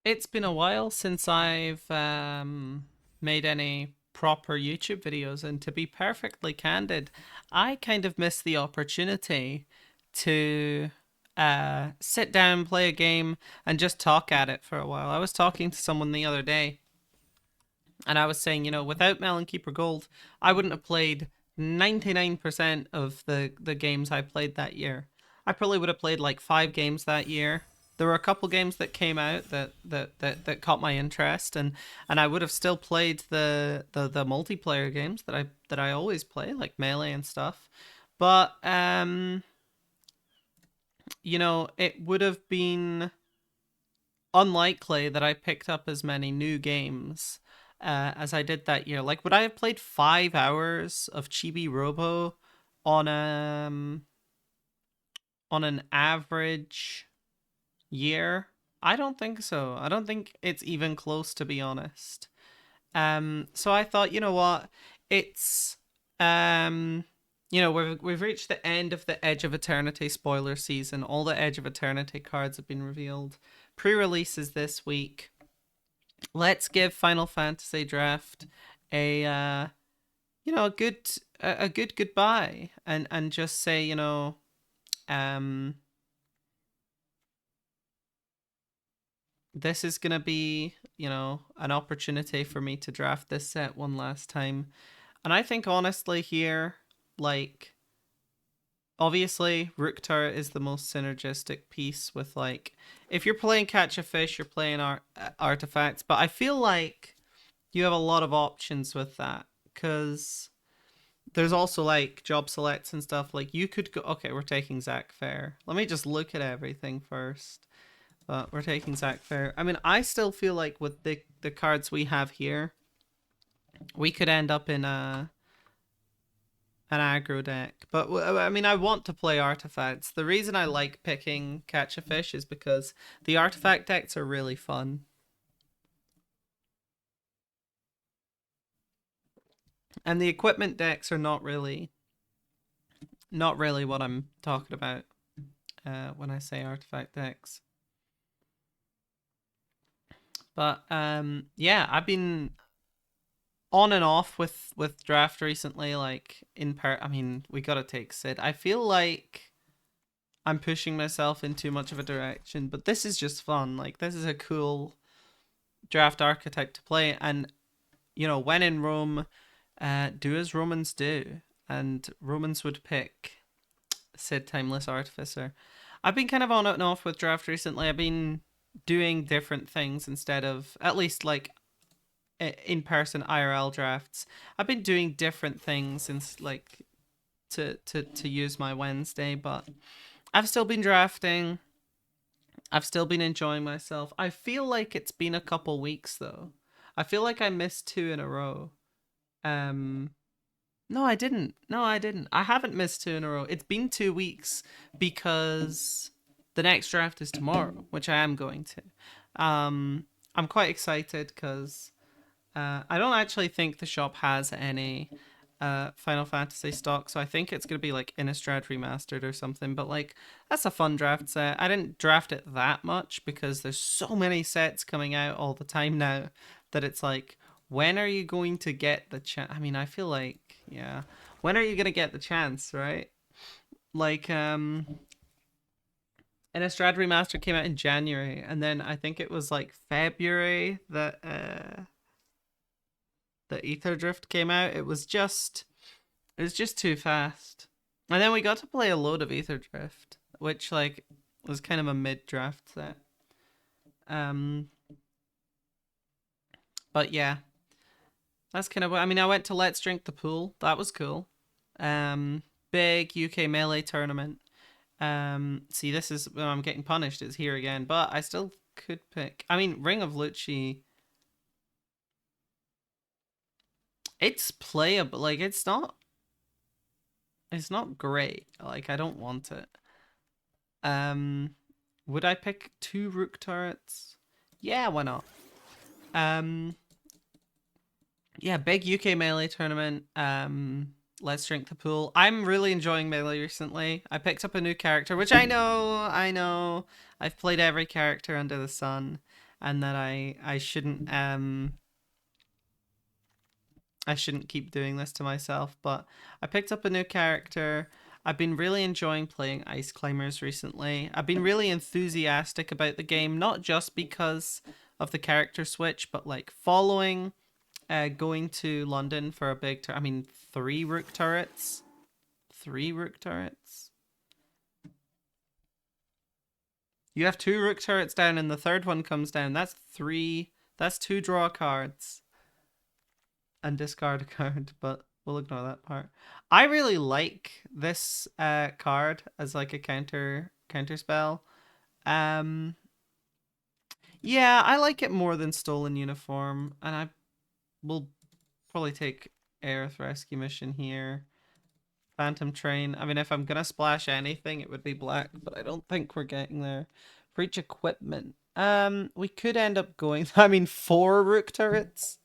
It's been a while since I've made any proper YouTube videos, and to be perfectly candid, I kind of missed the opportunity to sit down, play a game, and just talk at it for a while. I was talking to someone the other day, and I was saying, without Melon Keeper Gold, I wouldn't have played 99% of the games I played that year. I probably would have played like 5 games that year. There were a couple games that came out that caught my interest, and I would have still played the multiplayer games that I always play, like Melee and stuff. But it would have been unlikely that I picked up as many new games as I did that year. Like, would I have played 5 hours of Chibi Robo on on an average year? I don't think so. I don't think it's even close, to be honest. So I thought, you know what, it's we've reached the end of the Edge of Eternity spoiler season. All the Edge of Eternity cards have been revealed. Pre-releases this week. Let's give Final Fantasy Draft a a good goodbye, and just say, um this is going to be, an opportunity for me to draft this set one last time. And I think honestly here, like, obviously Rook Turret is the most synergistic piece with, like, if you're playing Catch a Fish, you're playing artifacts, but I feel like you have a lot of options with that, because there's also like job selects and stuff. Like, you could go, okay, we're taking Zac Fair. Let me just look at everything first. But we're taking Zac Fair. I mean, I still feel like with the cards we have here, we could end up in an aggro deck. But I mean, I want to play artifacts. The reason I like picking Catch a Fish is because the artifact decks are really fun, and the equipment decks are not really what I'm talking about when I say artifact decks. But yeah, I've been on and off with draft recently. Like, in part, I mean, we gotta take Sid. I feel like I'm pushing myself in too much of a direction, but this is just fun. Like, this is a cool draft archetype to play, and when in Rome, do as Romans do, and Romans would pick Sid Timeless Artificer. I've been kind of on and off with draft recently. I've been doing different things instead of, at least like, in person IRL drafts. I've been doing different things since, like, to use my Wednesday, but I've still been drafting. I've still been enjoying myself. I feel like it's been a couple weeks though. I feel like I missed 2 in a row. Um no, I didn't. No, I didn't. I haven't missed 2 in a row. It's been 2 weeks because the next draft is tomorrow, which I am going to. I'm quite excited because I don't actually think the shop has any Final Fantasy stock, so I think it's gonna be like Innistrad Remastered or something. But like, that's a fun draft set. I didn't draft it that much because there's so many sets coming out all the time now that it's like, when are you going to get the chance? I mean, I feel like, yeah, when are you gonna get the chance, right? Like, Innistrad Remastered came out in January, and then I think it was like February that the Ether Drift came out. It was just too fast. And then we got to play a load of Ether Drift, which, like, was kind of a mid draft set. Um but yeah, that's kind of what I mean. I went to Let's Drink the Pool. That was cool. Um Big UK Melee tournament. See, this is when I'm getting punished. It's here again, but I still could pick. I mean, Ring of Lucci, it's playable. Like, it's not great. Like, I don't want it. Um, would I pick 2 Rook turrets? Yeah, why not? Um, yeah, big UK Melee tournament. Let's drink the pool. I'm really enjoying Melee recently. I picked up a new character, which I know. I've played every character under the sun. and that I shouldn't keep doing this to myself. But I picked up a new character. I've been really enjoying playing Ice Climbers recently. I've been really enthusiastic about the game, not just because of the character switch, but like following going to London for a big I mean, three Rook turrets. Three Rook turrets. You have two Rook turrets down and the third one comes down. That's three. That's two draw cards. And discard a card, but we'll ignore that part. I really like this card as like a counter spell. Um yeah, I like it more than Stolen Uniform, and I will probably take Aerith Rescue Mission here. Phantom Train. I mean, if I'm gonna splash anything, it would be black, but I don't think we're getting there. Breach Equipment. We could end up going. I mean, four Rook turrets.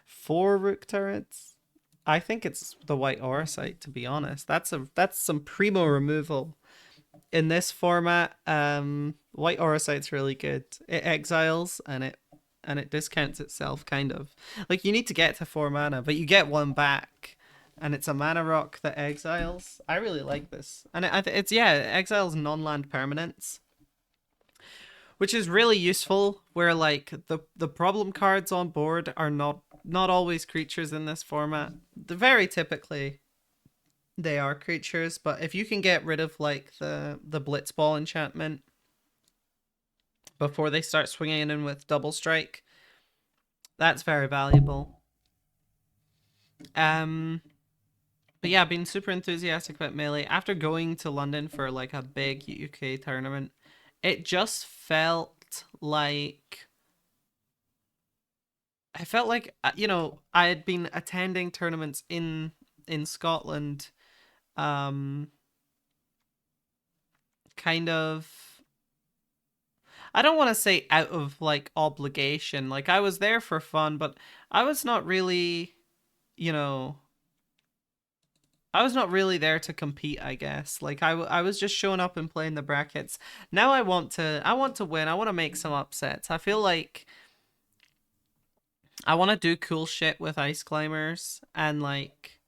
Four Rook turrets. I think it's the White Auracite, to be honest. That's some primo removal in this format. White Auracite's really good. It exiles and it discounts itself, kind of. Like, you need to get to 4 mana, but you get one back, and it's a mana rock that exiles. I really like this, and it's it exiles non-land permanents, which is really useful. Where like the problem cards on board are not always creatures in this format. Very typically they are creatures, but if you can get rid of like the Blitzball enchantment before they start swinging in with double strike, that's very valuable. But yeah, I've been super enthusiastic about Melee. After going to London for like a big UK tournament, it just felt like I felt like I had been attending tournaments in Scotland, kind of. I don't want to say out of like obligation. Like, I was there for fun, but I was not really, you know, I was not really there to compete, I guess. Like, I was just showing up and playing the brackets. Now I want to win. I want to make some upsets. I feel like I want to do cool shit with Ice Climbers, and like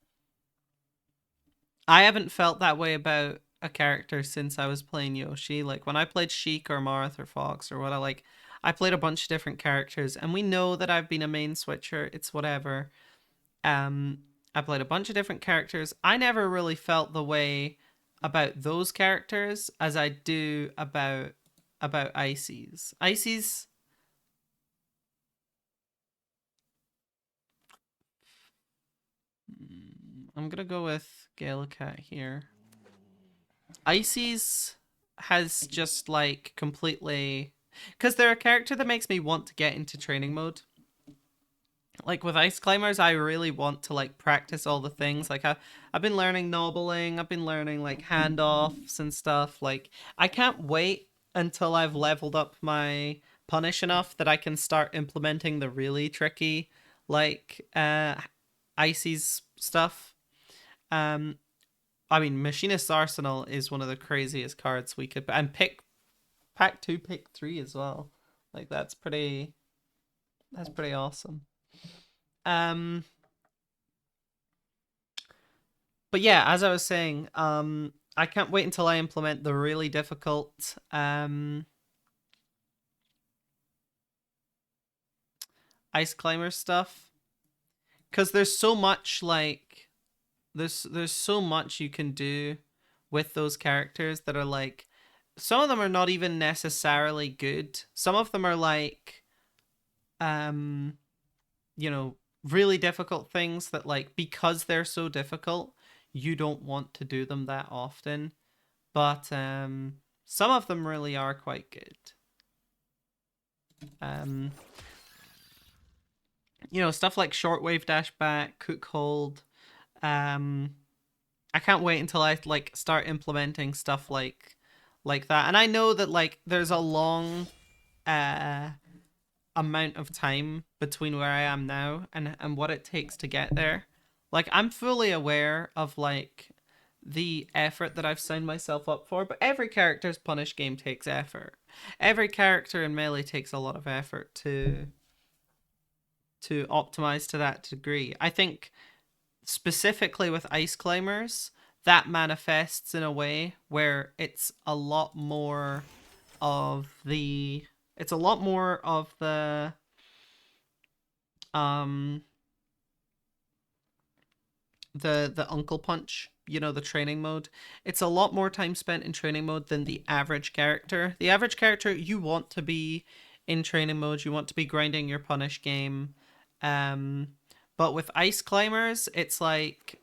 I haven't felt that way about a character since I was playing Yoshi. Like, when I played Sheik or Marth or Fox or what, I played a bunch of different characters, and we know that I've been a main switcher. It's whatever. I played a bunch of different characters. I never really felt the way about those characters as I do about Ices. Ices. I'm gonna go with Galacat here. Ices has just like completely, because they're a character that makes me want to get into training mode. Like with Ice Climbers, I really want to like practice all the things. Like I've been learning nobbling, I've been learning like handoffs and stuff. Like, I can't wait until I've leveled up my punish enough that I can start implementing the really tricky like Ices stuff. Um I mean, Machinist's Arsenal is one of the craziest cards we could, and pick pack 2, pick 3 as well. Like, that's pretty awesome. Um but yeah, as I was saying, I can't wait until I implement the really difficult Ice Climber stuff, because there's so much like there's so much you can do with those characters that are like, some of them are not even necessarily good. Some of them are like um really difficult things that, like, because they're so difficult, you don't want to do them that often. But some of them really are quite good. Um stuff like Shortwave Dash Back, Cook Hold. I can't wait until I like start implementing stuff like that. And I know that like there's a long amount of time between where I am now and what it takes to get there. Like, I'm fully aware of like the effort that I've signed myself up for, but every character's punish game takes effort. Every character in Melee takes a lot of effort to optimize to that degree. I think specifically with Ice Climbers, that manifests in a way where it's a lot more of the um the Uncle Punch, you know, the training mode. It's a lot more time spent in training mode than the average character. The average character, you want to be in training mode, you want to be grinding your punish game. Um but with Ice Climbers, it's like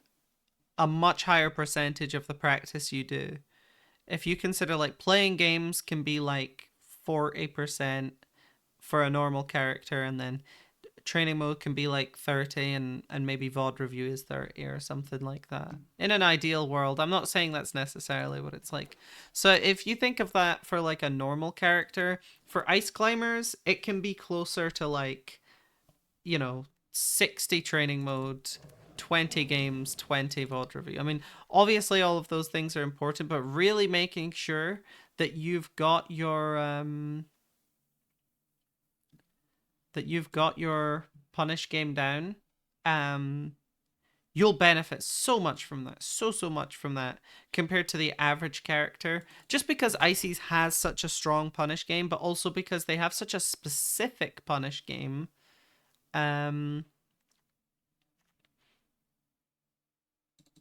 a much higher percentage of the practice you do. If you consider like playing games can be like 40% for a normal character, and then training mode can be like 30, and maybe VOD review is 30 or something like that. In an ideal world, I'm not saying that's necessarily what it's like. So if you think of that for like a normal character, for Ice Climbers, it can be closer to like, you know, 60 training mode, 20 games, 20 VOD review. I mean, obviously all of those things are important, but really making sure that you've got your punish game down, um you'll benefit so much from that, so much from that compared to the average character, just because Ices has such a strong punish game, but also because they have such a specific punish game. um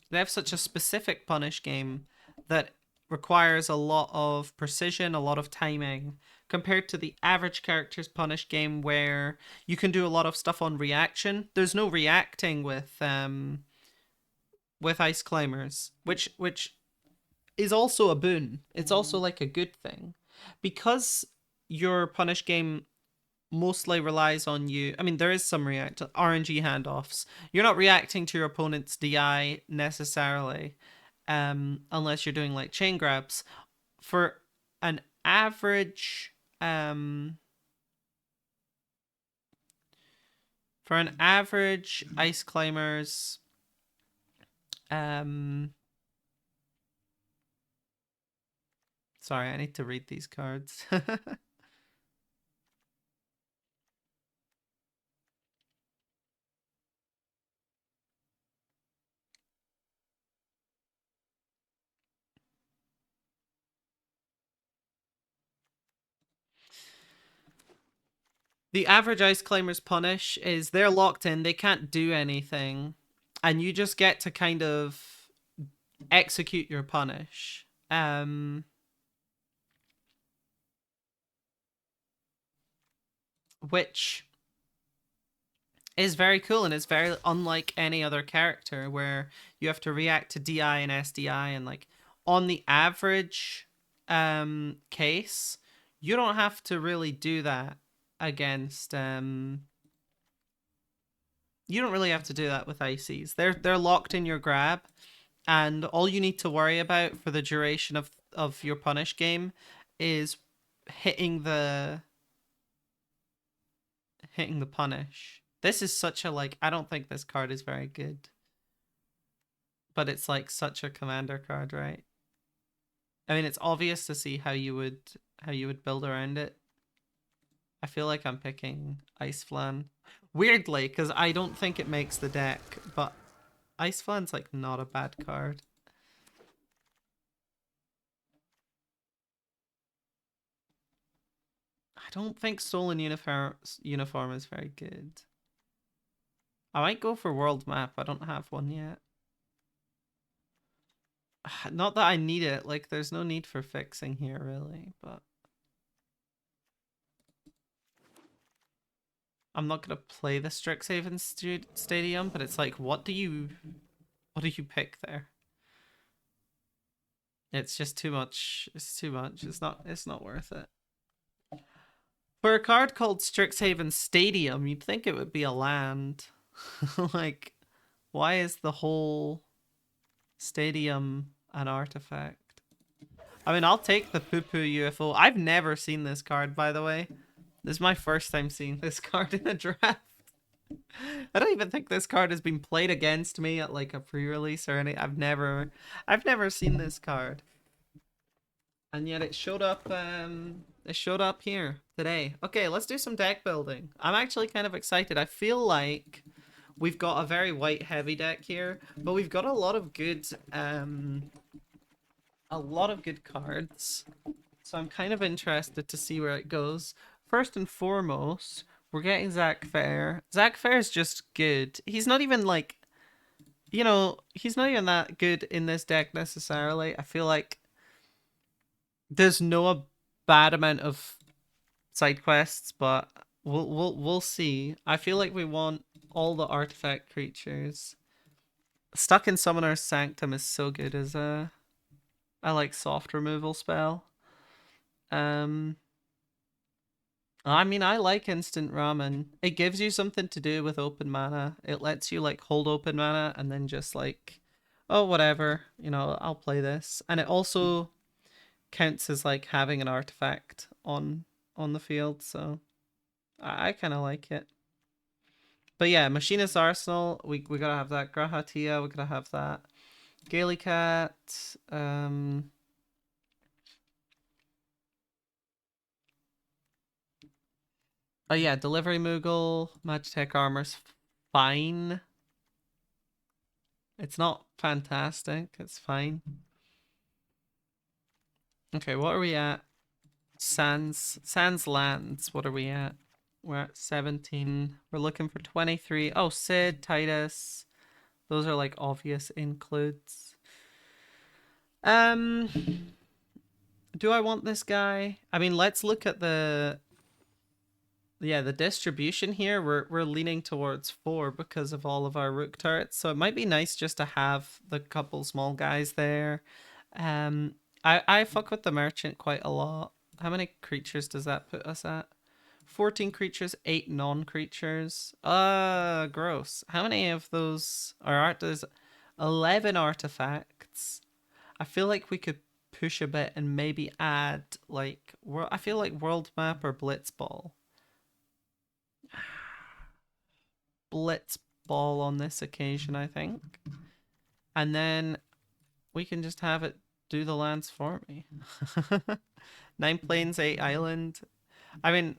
they have such a specific punish game that requires a lot of precision, a lot of timing, compared to the average character's punish game where you can do a lot of stuff on reaction. There's no reacting with Ice Climbers, which is also a boon. It's also like a good thing. Because your punish game mostly relies on you. I mean, there is some RNG handoffs. You're not reacting to your opponent's DI necessarily, unless you're doing like chain grabs. For an average, Ice Climbers, sorry, I need to read these cards. The average Ice Climbers punish is they're locked in, they can't do anything, and you just get to kind of execute your punish. Which is very cool, and it's very unlike any other character where you have to react to DI and SDI, and like on the average case, you don't have to really do that against you don't really have to do that with Ices. They're locked in your grab, and all you need to worry about for the duration of your punish game is hitting the punish. This is such a like, I don't think this card is very good, but it's like such a commander card, right? I mean, it's obvious to see how you would build around it. I feel like I'm picking Ice Flan. Weirdly, because I don't think it makes the deck, but Ice Flan's like not a bad card. I don't think Stolen Uniform is very good. I might go for World Map. I don't have one yet. Not that I need it. Like, there's no need for fixing here, really, but I'm not gonna play the Strixhaven Stadium, but it's like, what do you pick there? It's just too much. It's too much. It's not worth it. For a card called Strixhaven Stadium, you'd think it would be a land. Like, why is the whole stadium an artifact? I mean, I'll take the poo-poo UFO. I've never seen this card, by the way. This is my first time seeing this card in a draft. I don't even think this card has been played against me at like a pre-release or any. I've never seen this card, and yet it showed up. It showed up here today. Okay, let's do some deck building. I'm actually kind of excited. I feel like we've got a very white heavy deck here, but we've got a lot of good cards. So I'm kind of interested to see where it goes. First and foremost, we're getting Zach Fair. Zach Fair is just good. He's not even like, he's not even that good in this deck necessarily. I feel like there's no bad amount of side quests, but we'll see. I feel like we want all the artifact creatures. Stuck in Summoner's Sanctum is so good as I like soft removal spell. Um I mean, I like instant ramen. It gives you something to do with open mana. It lets you like hold open mana and then just like, oh, whatever, I'll play this. And it also counts as like having an artifact on the field, so I kind of like it. But yeah, Machinist Arsenal, we gotta have that. Grahatia, we gotta have that. Gaily Cat, oh yeah, Delivery Moogle, Magitech Armor's fine. It's not fantastic, it's fine. Okay, what are we at? Sans Lands, what are we at? We're at 17. We're looking for 23. Oh, Sid, Titus. Those are like obvious includes. Do I want this guy? I mean, let's look at the distribution here. We're leaning towards 4 because of all of our rook turrets. So it might be nice just to have the couple small guys there. I fuck with the merchant quite a lot. How many creatures does that put us at? 14 creatures, 8 non-creatures. Gross. How many of those are there's 11 artifacts. I feel like we could push a bit and maybe add like I feel like world map or blitzball. Blitzball on this occasion, I think. And then we can just have it do the lands for me. 9 plains, 8 island. I mean,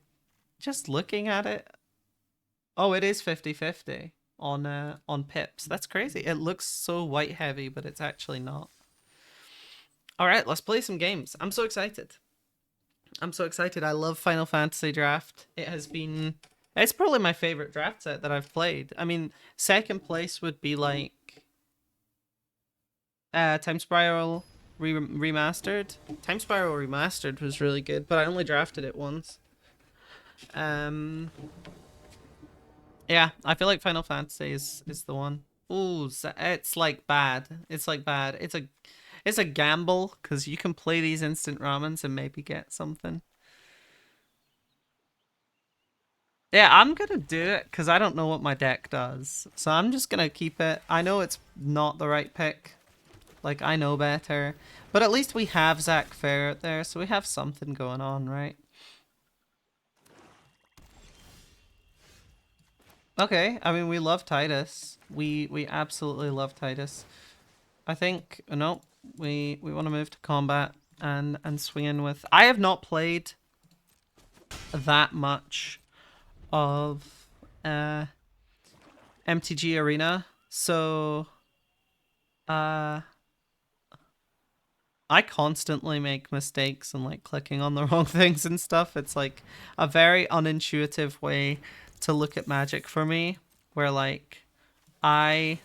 just looking at it, oh, it is 50-50 on pips. That's crazy. It looks so white heavy, but it's actually not. All right, let's play some games. I'm so excited. I'm so excited. I love Final Fantasy Draft. It's probably my favorite draft set that I've played. I mean, second place would be like Time Spiral Remastered. Time Spiral Remastered was really good, but I only drafted it once. Yeah, I feel like Final Fantasy is the one. Ooh, it's like bad. It's like bad. It's a gamble because you can play these instant ramens and maybe get something. Yeah, I'm gonna do it because I don't know what my deck does. So I'm just gonna keep it. I know it's not the right pick. Like, I know better. But at least we have Zach Fair out there, so we have something going on, right? Okay, I mean, we love Titus. We absolutely love Titus. I think, no, we want to move to combat and swing in with... I have not played that much of MTG Arena, so I constantly make mistakes and like clicking on the wrong things and stuff. It's like a very unintuitive way to look at Magic for me, where like I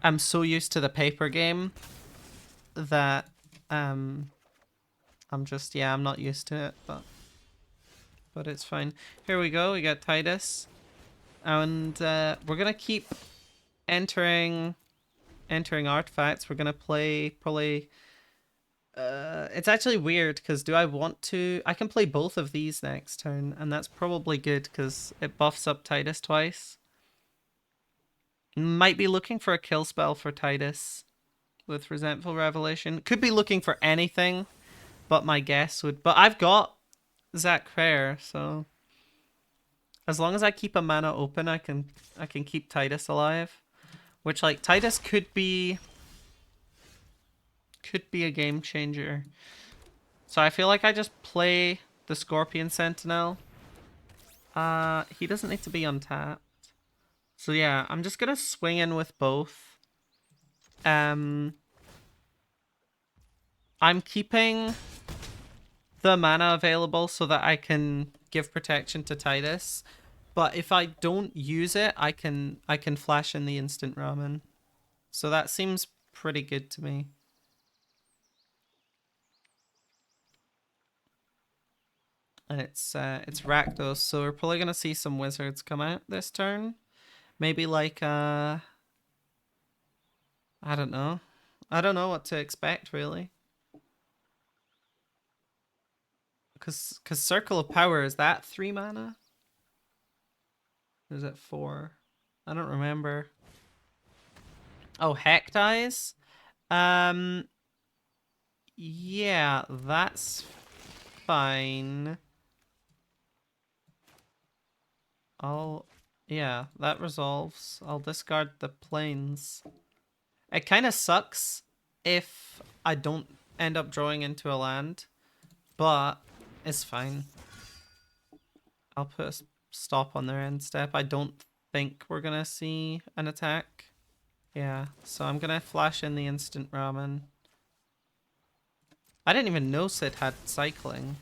am so used to the paper game that I'm just, yeah, I'm not used to it, but it's fine. Here we go. We got Titus, and we're gonna keep entering artifacts. We're gonna play probably. It's actually weird because do I want to? I can play both of these next turn, and that's probably good because it buffs up Titus twice. Might be looking for a kill spell for Titus with Resentful Revelation. Could be looking for anything, but my guess would. But I've got Zach Fair, so As long as I keep a mana open, I can keep Titus alive. Which, like, Titus could be a game changer. So I feel like I just play the Scorpion Sentinel. He doesn't need to be untapped. So yeah, I'm just gonna swing in with both. I'm keeping the mana available so that I can give protection to Titus. But if I don't use it, I can flash in the instant ramen. So that seems pretty good to me. And it's Rakdos, so we're probably gonna see some wizards come out this turn. Maybe like I don't know. I don't know what to expect really. Cause Circle of Power, is that 3 mana? Or is it 4? I don't remember. Oh, Heck dies? Yeah, that's fine. Yeah, that resolves. I'll discard the planes. It kind of sucks if I don't end up drawing into a land, but it's fine. I'll put a stop on their end step. I don't think we're gonna see an attack. Yeah, so I'm gonna flash in the instant ramen. I didn't even know Sid had cycling.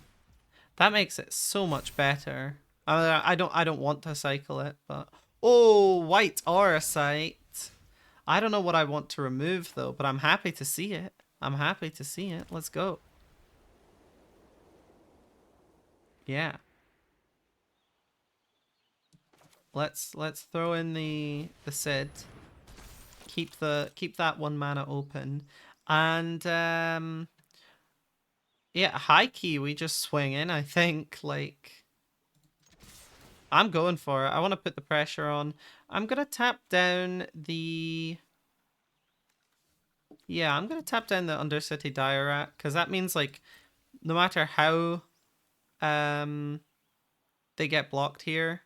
That makes it so much better. I don't want to cycle it, but oh, white Auracite. I don't know what I want to remove though, but I'm happy to see it. I'm happy to see it. Let's go. Yeah. Let's throw in the Sid. Keep that 1 mana open. And yeah, high key we just swing in, I think. Like, I'm going for it. I want to put the pressure on. I'm gonna tap down the I'm gonna tap down the Undercity Dire because that means like no matter how they get blocked here,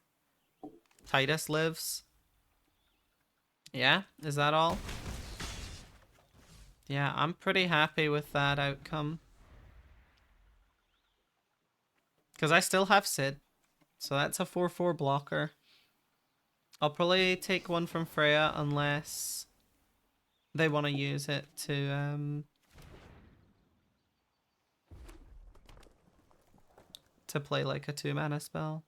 Titus lives. Yeah, is that all? Yeah, I'm pretty happy with that outcome. Because I still have Sid. So that's a 4/4 blocker. I'll probably take one from Freya unless they want to use it to play like a 2 mana spell.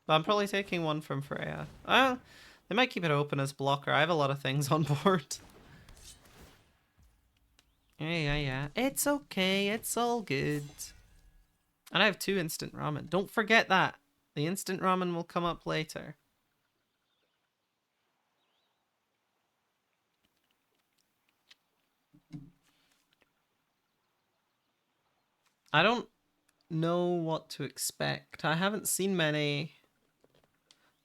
But I'm probably taking one from Freya. They might keep it open as blocker. I have a lot of things on board. Yeah. It's okay. It's all good. And I have 2 instant ramen. Don't forget that. The instant ramen will come up later. I don't know what to expect. I haven't seen many.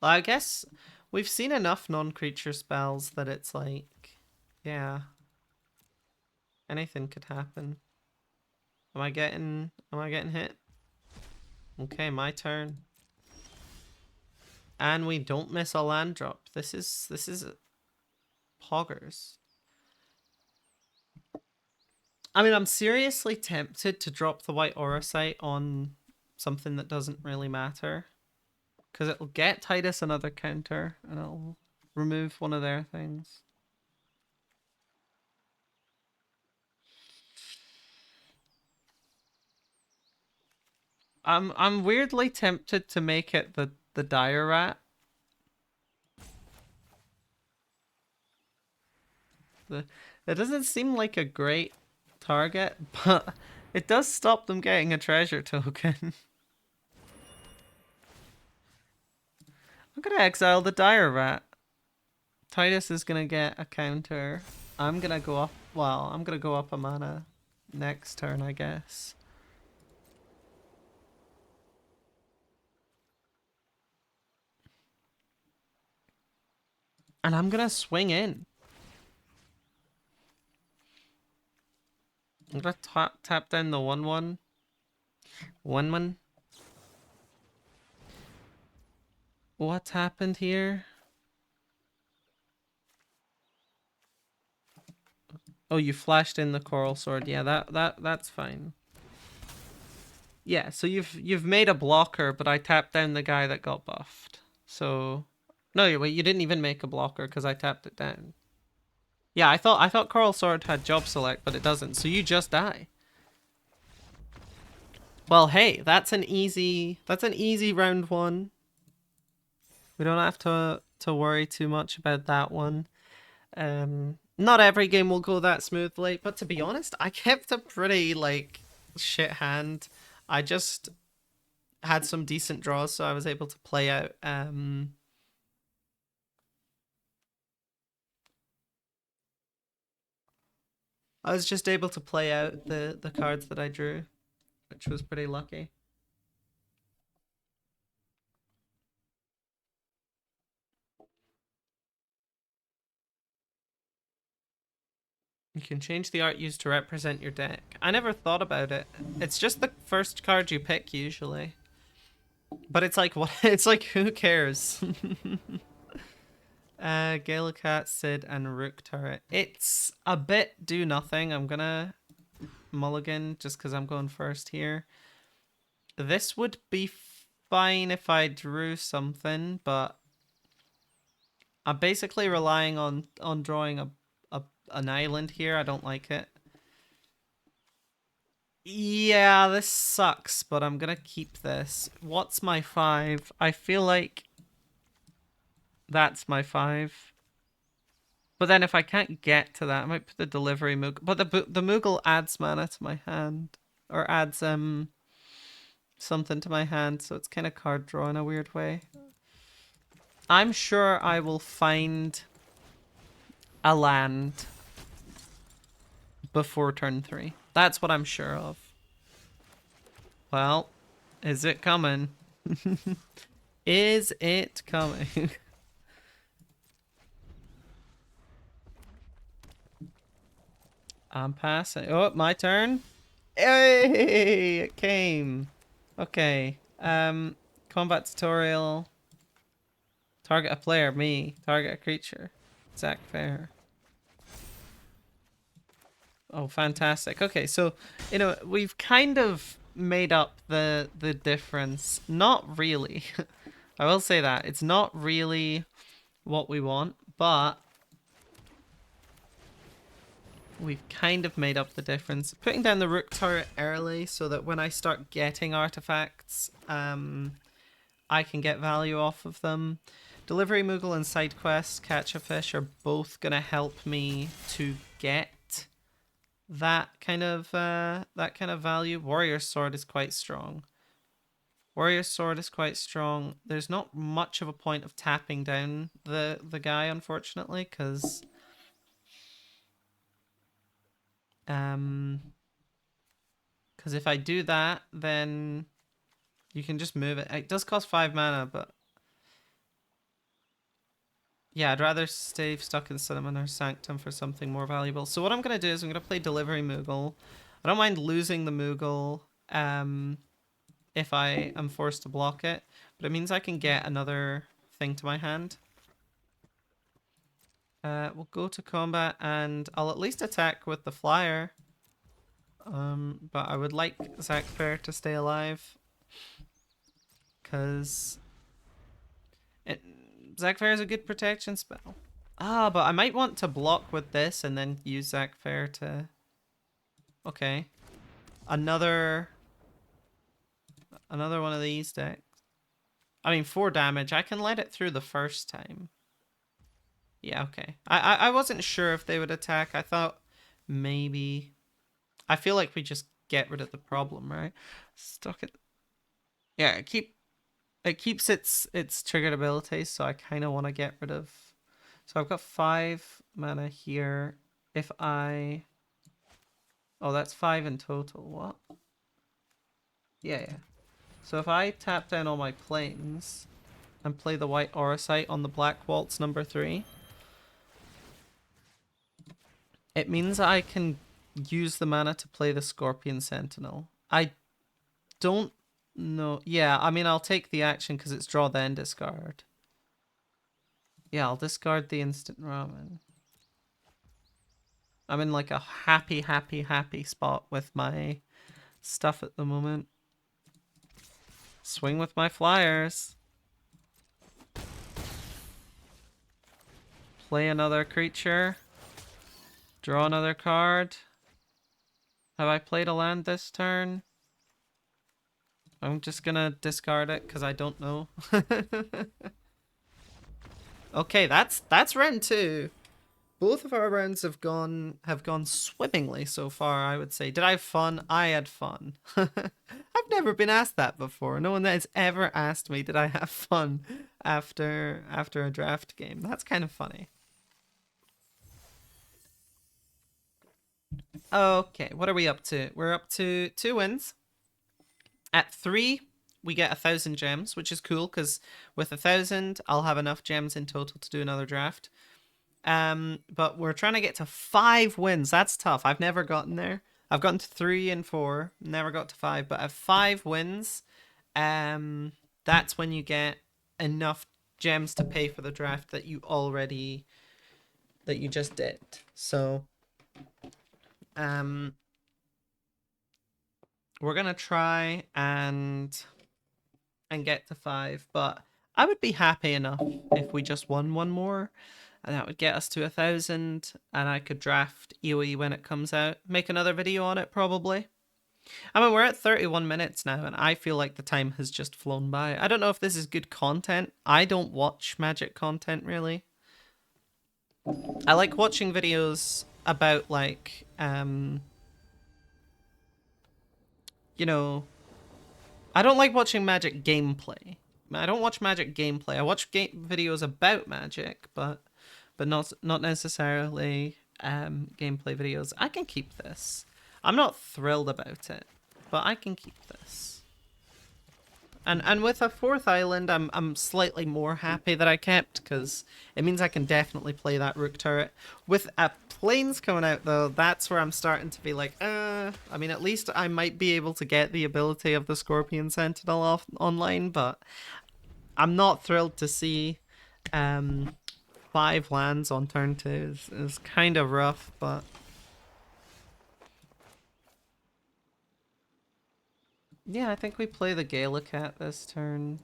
Well, I guess we've seen enough non-creature spells that it's like, yeah, anything could happen. Am I getting hit? Okay, my turn. And we don't miss a land drop. This is poggers. I mean, I'm seriously tempted to drop the white Auracite on something that doesn't really matter. Because it'll get Titus another counter, and it'll remove one of their things. I'm weirdly tempted to make it the Dire Rat. It doesn't seem like a great target, but it does stop them getting a treasure token. I'm gonna exile the Dire Rat. Titus is gonna get a counter. I'm gonna go up. Well, I'm gonna go up a mana next turn, I guess. And I'm gonna swing in. I'm gonna tap down the 1/1. 1/1. What happened here? Oh, you flashed in the Coral Sword. Yeah, that's fine. Yeah, so you've made a blocker, but I tapped down the guy that got buffed. So no, wait, you didn't even make a blocker because I tapped it down. Yeah, I thought Coral Sword had job select, but it doesn't. So you just die. Well, hey, that's an easy round one. We don't have to worry too much about that one. Not every game will go that smoothly, but to be honest, I kept a pretty like shit hand. I just had some decent draws, so I was able to play out I was just able to play out the cards that I drew, which was pretty lucky. You can change the art used to represent your deck. I never thought about it. It's just the first card you pick usually. But it's like what it's like who cares? Galecat, Sid, and Rook turret. It's a bit do nothing. I'm gonna mulligan just because I'm going first here. This would be fine if I drew something, but I'm basically relying on drawing an island here. I don't like it. Yeah, this sucks, but I'm gonna keep this. What's my 5? I feel like that's my 5. But then if I can't get to that, I might put the delivery Moogle. But the Moogle adds mana to my hand. Or adds something to my hand, so it's kind of card draw in a weird way. I'm sure I will find a land before turn 3. That's what I'm sure of. Well, is it coming? Is it coming? I'm passing. Oh, my turn. Hey, it came. Okay. Combat tutorial. Target a player, me. Target a creature. Zach Fair. Oh, fantastic. Okay, so, we've kind of made up the difference. Not really. I will say that. It's not really what we want, but we've kind of made up the difference. Putting down the Rook turret early so that when I start getting artifacts, I can get value off of them. Delivery Moogle and side quest Catch a Fish are both gonna help me to get that kind of value. Warrior Sword is quite strong. Warrior Sword is quite strong. There's not much of a point of tapping down the guy, unfortunately, because if I do that, then you can just move it. It does cost 5 mana, but yeah, I'd rather stay stuck in Cinnamon or Sanctum for something more valuable. So what I'm going to do is I'm going to play Delivery Moogle. I don't mind losing the Moogle if I am forced to block it, but it means I can get another thing to my hand. We'll go to combat and I'll at least attack with the flyer. But I would like Zach Fair to stay alive because Zach Fair is a good protection spell. Ah, but I might want to block with this and then use Zach Fair to... Okay. Another one of these decks. I mean, 4 damage. I can let it through the first time. Yeah, okay. I wasn't sure if they would attack. I thought maybe... I feel like we just get rid of the problem, right? Stuck it... Yeah, it keeps its triggered abilities, so I kind of want to get rid of... So I've got 5 mana here. If I... Oh, that's 5 in total. What? Yeah. So if I tap down all my planes and play the white Auracite on the black waltz number 3, it means I can use the mana to play the Scorpion Sentinel. I don't No, yeah, I mean, I'll take the action because it's draw then discard. Yeah, I'll discard the instant ramen. I'm in like a happy, happy, happy spot with my stuff at the moment. Swing with my flyers. Play another creature. Draw another card. Have I played a land this turn? I'm just gonna discard it because I don't know. Okay, that's round 2. Both of our rounds have gone swimmingly so far, I would say. Did I have fun? I had fun. I've never been asked that before. No one has ever asked me, did I have fun after a draft game. That's kind of funny. Okay, what are we up to? We're up to 2 wins. At 3, we get 1,000 gems, which is cool because with 1,000, I'll have enough gems in total to do another draft. But we're trying to get to 5 wins. That's tough. I've never gotten there. I've gotten to 3 and 4, never got to 5. But at 5 wins, that's when you get enough gems to pay for the draft that you just did. So, we're gonna try and get to 5, but I would be happy enough if we just won one more, and that would get us to 1,000, and I could draft EOE when it comes out. Make another video on it, probably. I mean, we're at 31 minutes now, and I feel like the time has just flown by. I don't know if this is good content. I don't watch Magic content, really. I like watching videos about, like, you know, I don't like watching Magic gameplay. I don't watch Magic gameplay. I watch videos about Magic, but not necessarily gameplay videos. I can keep this. I'm not thrilled about it, but I can keep this. And with a 4th island, I'm slightly more happy that I kept, because it means I can definitely play that Rook turret. With planes coming out, though, that's where I'm starting to be like, I mean, at least I might be able to get the ability of the Scorpion Sentinel online, but I'm not thrilled to see 5 lands on turn 2. It's kind of rough, but... Yeah, I think we play the Gallicat this turn.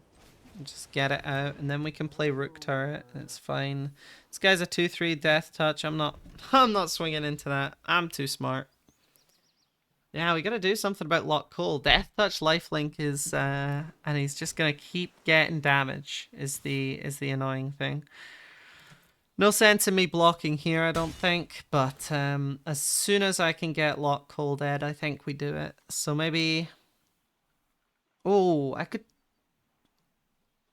Just get it out, and then we can play Rook turret, and it's fine. This guy's a 2/3 Death Touch. I'm not swinging into that. I'm too smart. Yeah, we gotta do something about Lock Cool. Death Touch Lifelink is, and he's just gonna keep getting damage. Is the annoying thing. No sense in me blocking here, I don't think. But as soon as I can get Lock Cool dead, I think we do it. So maybe. Oh, I could.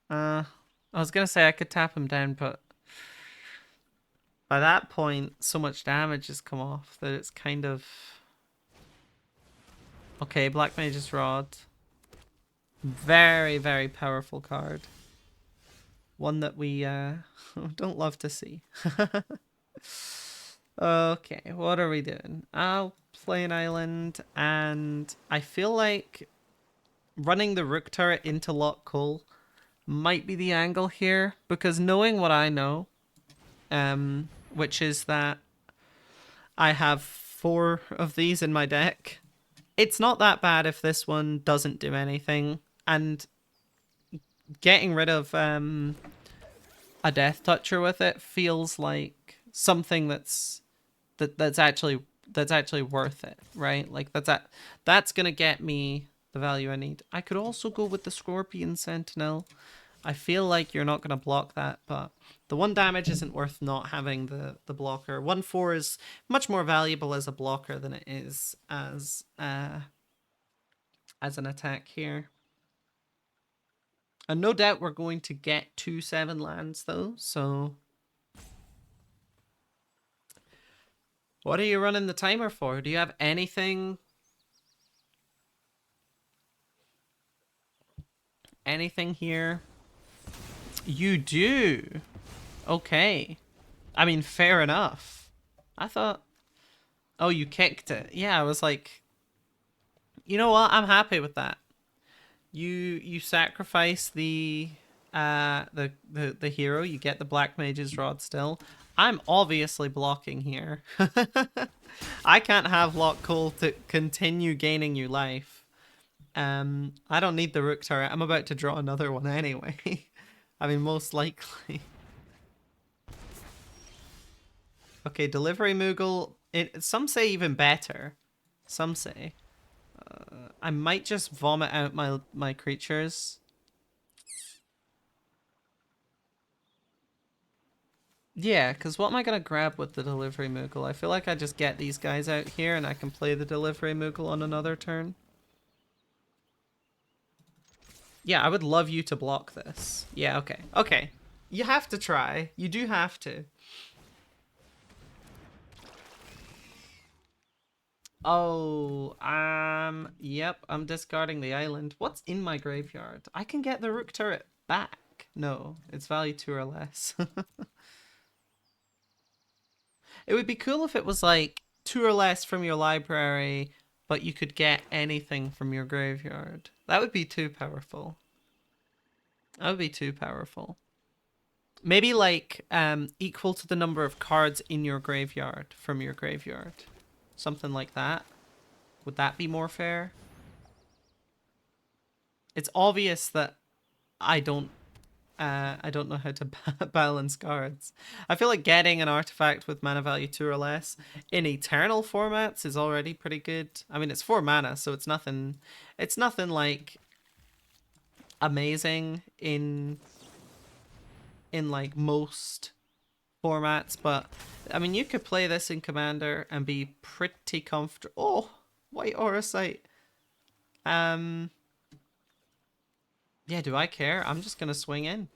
I was gonna say I could tap him down, but by that point, so much damage has come off that it's kind of... Okay, Black Mage's Rod. Very, very powerful card. One that we don't love to see. Okay, what are we doing? I'll play an island, and I feel like running the Rook turret into Lock Cool might be the angle here, because knowing what I know, which is that I have 4 of these in my deck, it's not that bad if this one doesn't do anything, and getting rid of a Death Toucher with it feels like something that's actually worth it, right? Like that's gonna get me the value I need. I could also go with the Scorpion Sentinel. I feel like you're not going to block that, but the 1 damage isn't worth not having the blocker. 1/4 is much more valuable as a blocker than it is as an attack here. And no doubt we're going to get 2 7 lands though, so... What are you running the timer for? Do you have anything... Anything here? You do? Okay. I mean, fair enough. I thought... Oh, you kicked it. Yeah, I was like... You know what? I'm happy with that. You sacrifice the hero, you get the Black Mage's Rod still. I'm obviously blocking here. I can't have Lock Cool to continue gaining you life. I don't need the Rook turret. I'm about to draw another one anyway. I mean, most likely. Okay, Delivery Moogle. Some say even better. Some say. I might just vomit out my creatures. Yeah, because what am I going to grab with the Delivery Moogle? I feel like I just get these guys out here and I can play the Delivery Moogle on another turn. Yeah, I would love you to block this. Yeah, okay. Okay. You have to try. You do have to. Oh, yep, I'm discarding the island. What's in my graveyard? I can get the Rook turret back. No, it's value 2 or less. It would be cool if it was like 2 or less from your library, but you could get anything from your graveyard. That would be too powerful. That would be too powerful. Maybe like equal to the number of cards in your graveyard from your graveyard. Something like that. Would that be more fair? It's obvious that I don't know how to balance cards. I feel like getting an artifact with mana value 2 or less in Eternal formats is already pretty good. I mean, it's 4 mana, so it's nothing like amazing in like most formats, but I mean, you could play this in Commander and be pretty comfortable. Oh, White Auracite. Yeah, do I care? I'm just gonna swing in.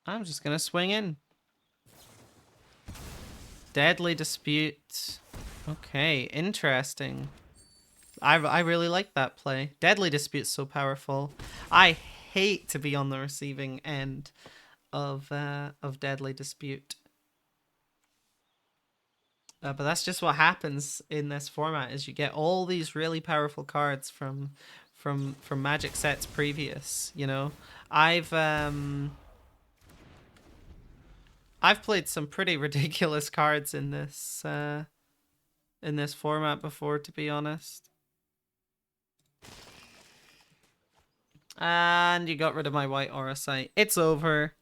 I'm just gonna swing in. Deadly Dispute. Okay, interesting. I really like that play. Deadly Dispute's so powerful. I hate to be on the receiving end of Deadly Dispute. But that's just what happens in this format, is you get all these really powerful cards from Magic sets previous, you know. I've played some pretty ridiculous cards in this format before, to be honest. And you got rid of my White Auracite. It's over.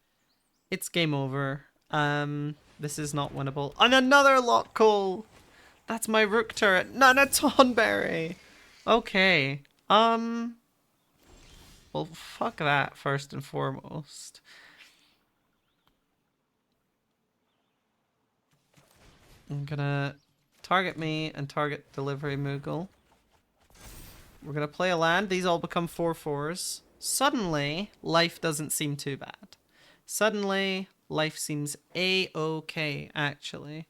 It's game over. This is not winnable. And another Lock Call! That's my Rook turret. Nana Tonberry! Okay. Well, fuck that, first and foremost. I'm gonna target me and target Delivery Moogle. We're gonna play a land. These all become 4/4s. Suddenly, life doesn't seem too bad. Suddenly, life seems a-okay, actually.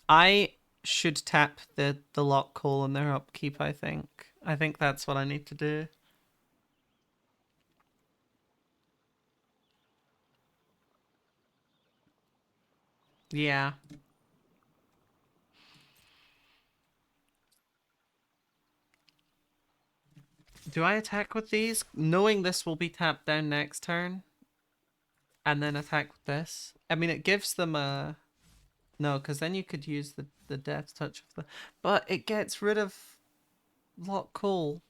I should tap the Lock Call in their upkeep, I think. I think that's what I need to do. Yeah. Do I attack with these? Knowing this will be tapped down next turn? And then attack with this? I mean, it gives them a... No, because then you could use the Death Touch of the... But it gets rid of Lock Call.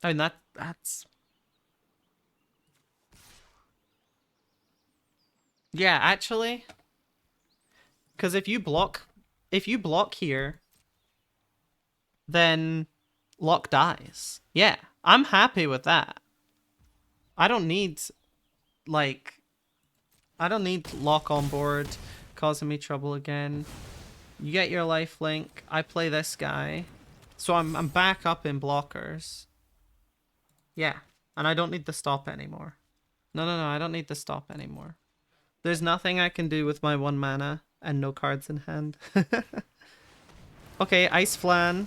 I mean, that's... Yeah, actually... Because if you block here, then Lock dies. Yeah, I'm happy with that. I don't need, like... I don't need Lock on board, causing me trouble again. You get your life link. I play this guy. So I'm back up in blockers. Yeah. And I don't need the stop anymore. No, I don't need the stop anymore. There's nothing I can do with my 1 mana and no cards in hand. Okay, Ice Flan.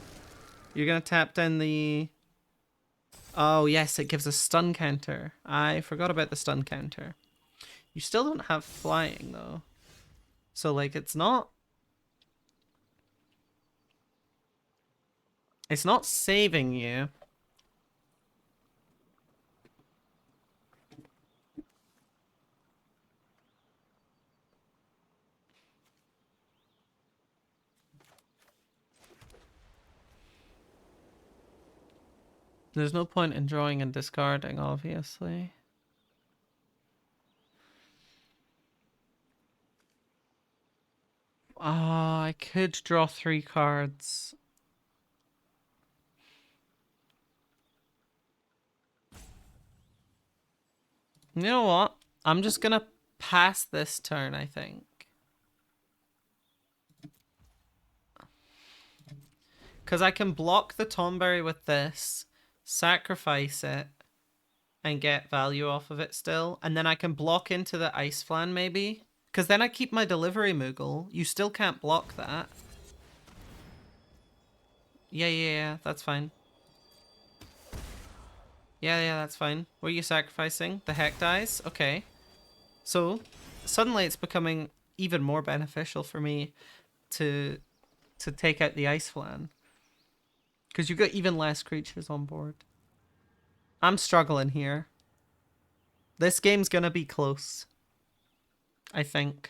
You're gonna tap down the... Oh, yes, it gives a stun counter. I forgot about the stun counter. You still don't have flying, though. So, like, it's not saving you. There's no point in drawing and discarding, obviously. I could draw 3 cards. You know what? I'm just gonna pass this turn, I think. Because I can block the Tonberry with this, sacrifice it, and get value off of it still. And then I can block into the Ice Flan, maybe. Because then I keep my delivery Moogle. You still can't block that. Yeah, that's fine. Yeah, that's fine. What are you sacrificing? The Heck Dice? Okay. So, suddenly it's becoming even more beneficial for me to take out the Ice Flan. Because you've got even less creatures on board. I'm struggling here. This game's gonna be close. I think.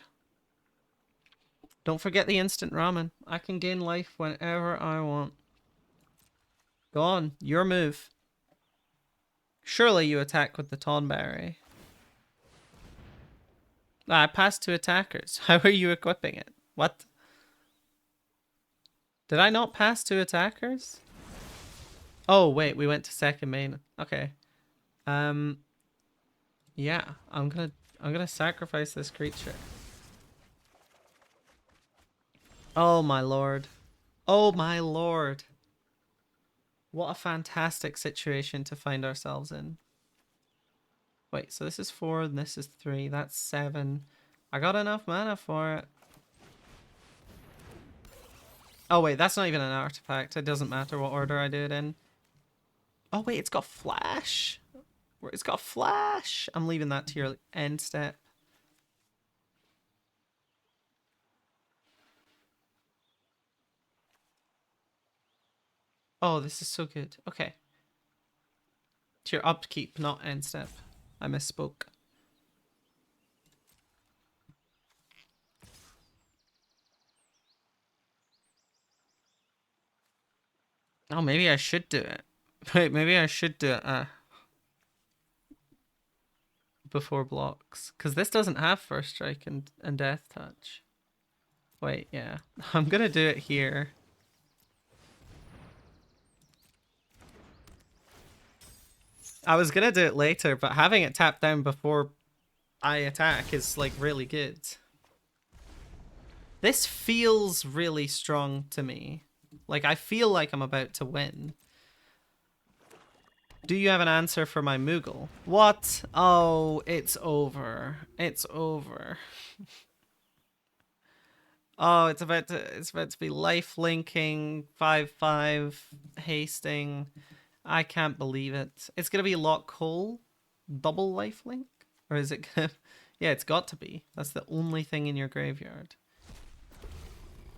Don't forget the instant ramen. I can gain life whenever I want. Go on, your move. Surely you attack with the Tonberry. I passed 2 attackers. How are you equipping it? What? Did I not pass 2 attackers? Oh, wait, we went to second main. Okay. Yeah, I'm gonna sacrifice this creature. Oh my lord. Oh my lord. What a fantastic situation to find ourselves in. Wait, so this is 4 and this is 3. That's 7. I got enough mana for it. Oh wait, that's not even an artifact. It doesn't matter what order I do it in. Oh wait, it's got flash. It's got flash. I'm leaving that to your end step. Oh, this is so good. Okay. To your upkeep, not end step. I misspoke. Oh, maybe I should do it. Wait, maybe I should do it before blocks. Because this doesn't have first strike and death touch. Wait, yeah. I'm gonna do it here. I was gonna do it later, but having it tapped down before I attack is like really good. This feels really strong to me. Like, I feel like I'm about to win. Do you have an answer for my Moogle? What? Oh, it's over. It's over. Oh, it's about to be life linking 5/5 hasting. I can't believe it. It's gonna be Lock Hole, double life link, or is it gonna? Yeah, it's got to be. That's the only thing in your graveyard.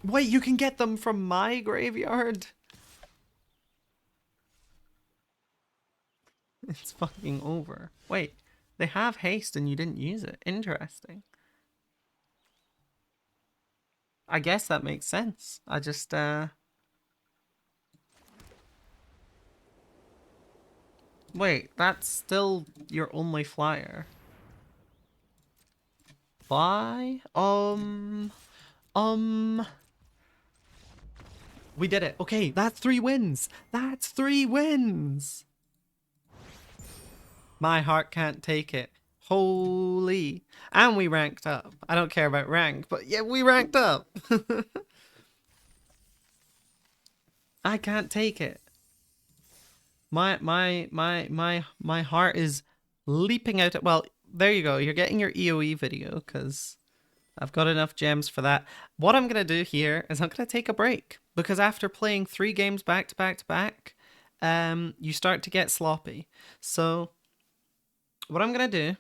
Wait, you can get them from my graveyard? It's fucking over. Wait, they have haste and you didn't use it. Interesting. I guess that makes sense. I just, Wait, that's still your only flyer. Why? We did it. Okay, that's 3 wins. That's 3 wins. My heart can't take it. Holy. And we ranked up. I don't care about rank, but yeah, we ranked up. I can't take it. My heart is leaping out. Well, there you go. You're getting your EOE video because I've got enough gems for that. What I'm going to do here is I'm going to take a break because after playing 3 games back to back to back you start to get sloppy. So what I'm going to do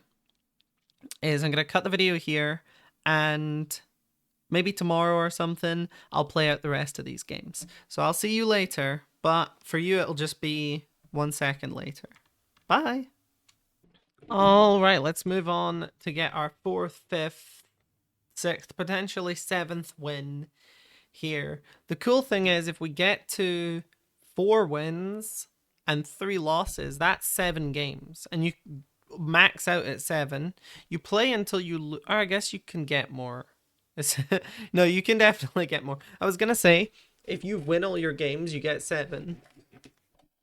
is I'm going to cut the video here, and maybe tomorrow or something, I'll play out the rest of these games. So I'll see you later, but for you, it'll just be 1 second later. Bye. All right, let's move on to get our 4th, 5th, 6th, potentially 7th win here. The cool thing is, if we get to 4 wins and 3 losses, that's 7 games, and you max out at 7. You play until you or I guess you can get more. No, you can definitely get more. I was gonna say, if you win all your games, you get 7.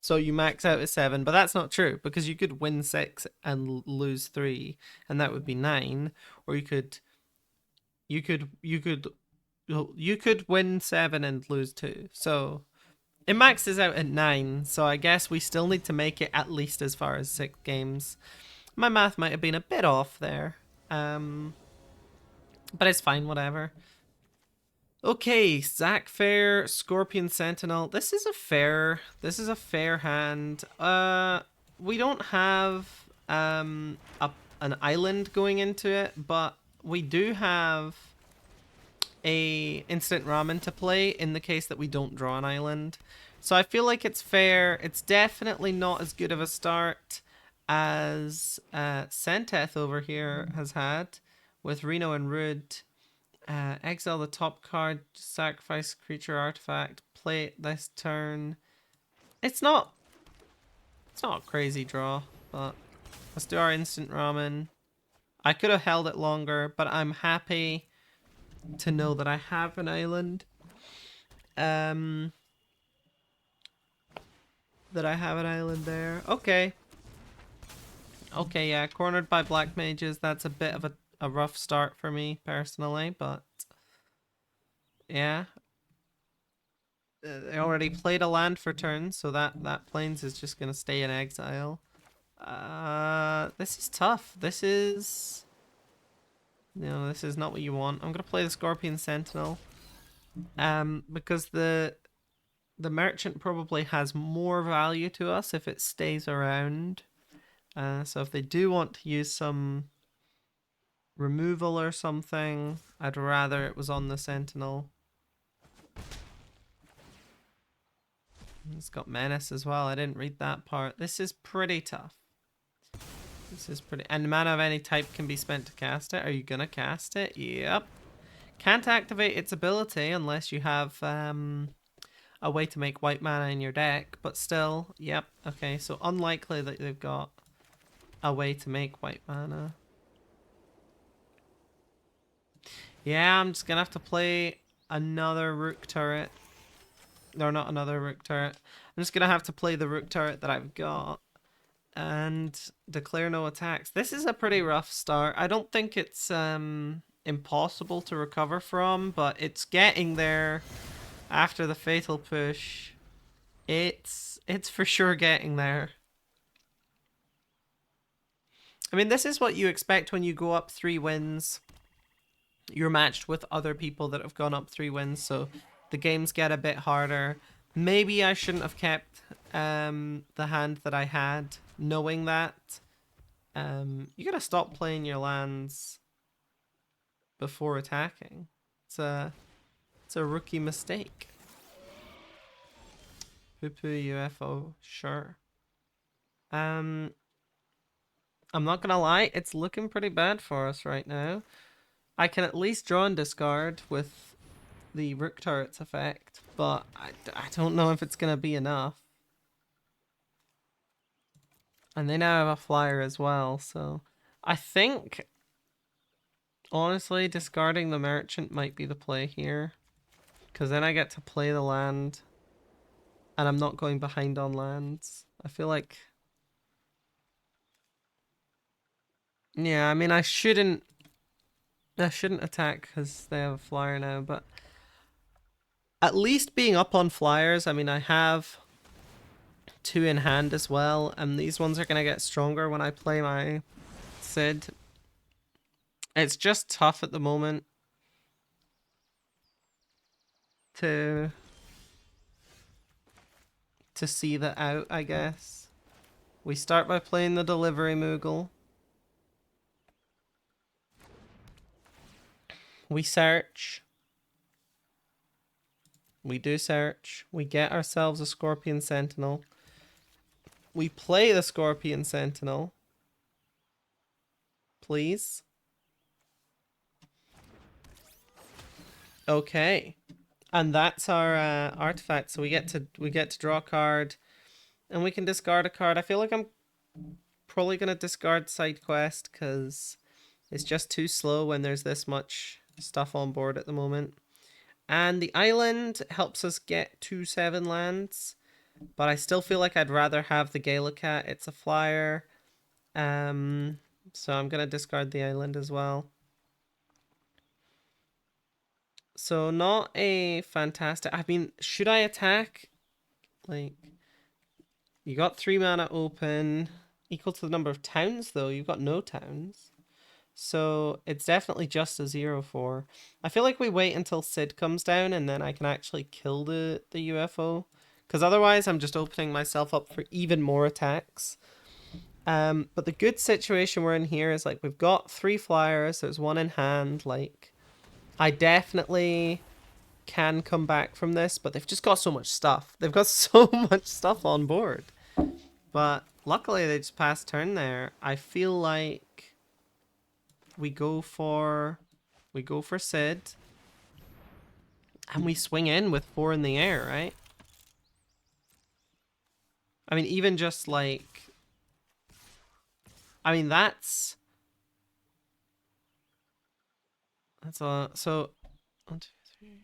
So you max out at 7, but that's not true, because you could win 6 and lose 3, and that would be 9. Or you could win 7 and lose 2. So it maxes out at 9. So I guess we still need to make it at least as far as 6 games. My math might have been a bit off there. But it's fine, whatever. Okay, Zac Fair, Scorpion Sentinel. This is a fair hand. We don't have an island going into it, but we do have a instant ramen to play in the case that we don't draw an island. So I feel like it's fair. It's definitely not as good of a start as Senteth over here has had with Reno and Rude. Exile the top card, sacrifice creature artifact, play it this turn. It's not a crazy draw, but let's do our instant ramen. I could have held it longer, but I'm happy to know that I have an island. That I have an island there. Okay. Okay, yeah, cornered by black mages. That's a bit of a rough start for me personally, but yeah. They already played a land for turn, so that plains is just gonna stay in exile. This is tough. This is not what you want. I'm gonna play the Scorpion Sentinel, because the merchant probably has more value to us if it stays around. So if they do want to use some removal or something, I'd rather it was on the Sentinel. It's got Menace as well. I didn't read that part. This is pretty tough. And mana of any type can be spent to cast it. Are you gonna cast it? Yep. Can't activate its ability unless you have a way to make white mana in your deck, but still, yep. Okay, so unlikely that they've got a way to make white mana. Yeah, I'm just gonna have to play another Rook turret. No, not another Rook turret. I'm just gonna have to play the Rook turret that I've got and declare no attacks. This is a pretty rough start. I don't think it's impossible to recover from, but it's getting there after the fatal push. It's for sure getting there. I mean, this is what you expect when you go up 3 wins. You're matched with other people that have gone up 3 wins, so the games get a bit harder. Maybe I shouldn't have kept the hand that I had, knowing that. You gotta stop playing your lands before attacking. It's a rookie mistake. Poo-poo UFO, sure. I'm not gonna lie, it's looking pretty bad for us right now. I can at least draw and discard with the Rook turret's effect, but I don't know if it's gonna be enough. And they now have a flyer as well, so I think, honestly, discarding the merchant might be the play here, because then I get to play the land, and I'm not going behind on lands. I feel like, yeah, I mean, I shouldn't attack because they have a flyer now, but at least being up on flyers, I mean, I have 2 in hand as well, and these ones are going to get stronger when I play my Sid. It's just tough at the moment to to see that out, I guess. We start by playing the delivery Moogle. We search. We do search. We get ourselves a Scorpion Sentinel. We play the Scorpion Sentinel. Please. Okay. And that's our artifact. So we get to draw a card. And we can discard a card. I feel like I'm probably going to discard Side Quest because it's just too slow when there's this much stuff on board at the moment. And the island helps us get 2/7 lands. But I still feel like I'd rather have the Galacat. It's a flyer. So I'm going to discard the island as well. So not a fantastic... I mean, should I attack? Like... You got 3 mana open, equal to the number of towns, though. You've got no towns. So it's definitely just a 0/4. I feel like we wait until Sid comes down and then I can actually kill the UFO. Because otherwise I'm just opening myself up for even more attacks. But the good situation we're in here is like we've got 3 flyers. There's 1 in hand. Like, I definitely can come back from this, but they've just got so much stuff. They've got so much stuff on board. But luckily they just passed turn there. I feel like we go for Sid. And we swing in with 4 in the air, right? I mean, even just like... I mean, that's a... So... 1, 2, 3...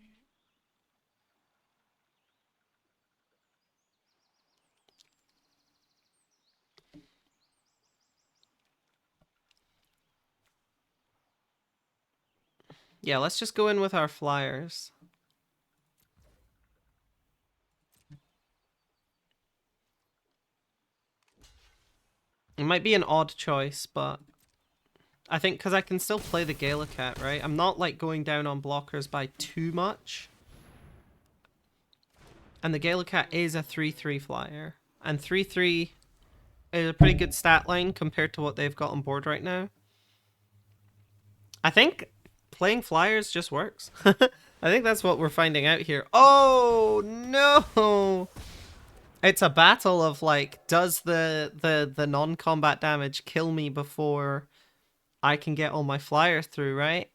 Yeah, let's just go in with our flyers. It might be an odd choice, but I think because I can still play the Galacat, right? I'm not like going down on blockers by too much. And the Galacat is a 3/3 flyer. And 3/3 is a pretty good stat line compared to what they've got on board right now. I think playing flyers just works. I think that's what we're finding out here. Oh, no! It's a battle of, like, does the non-combat damage kill me before I can get all my flyers through, right?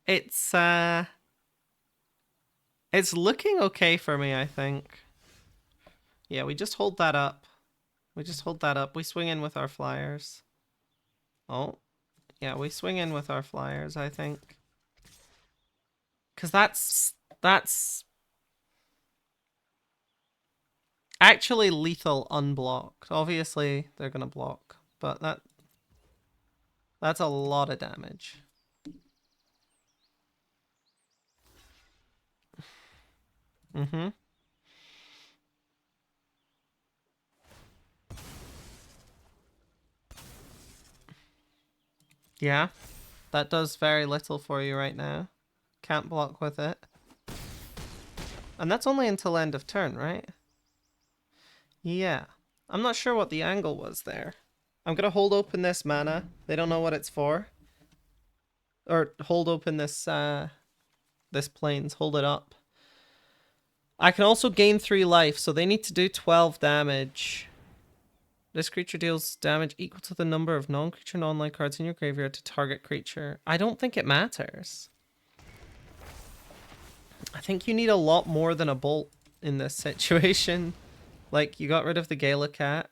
It's looking okay for me, I think. Yeah, we just hold that up. We just hold that up. We swing in with our flyers. Oh. Yeah, we swing in with our flyers, I think. Because that's actually lethal unblocked. Obviously, they're going to block. But that's a lot of damage. Mm-hmm. Yeah, that does very little for you right now. Can't block with it. And that's only until end of turn, right? Yeah. I'm not sure what the angle was there. I'm going to hold open this mana. They don't know what it's for. Or hold open this plains. Hold it up. I can also gain 3 life, so they need to do 12 damage. This creature deals damage equal to the number of non-creature non-life cards in your graveyard to target creature. I don't think it matters. I think you need a lot more than a bolt in this situation. Like, you got rid of the Galacat.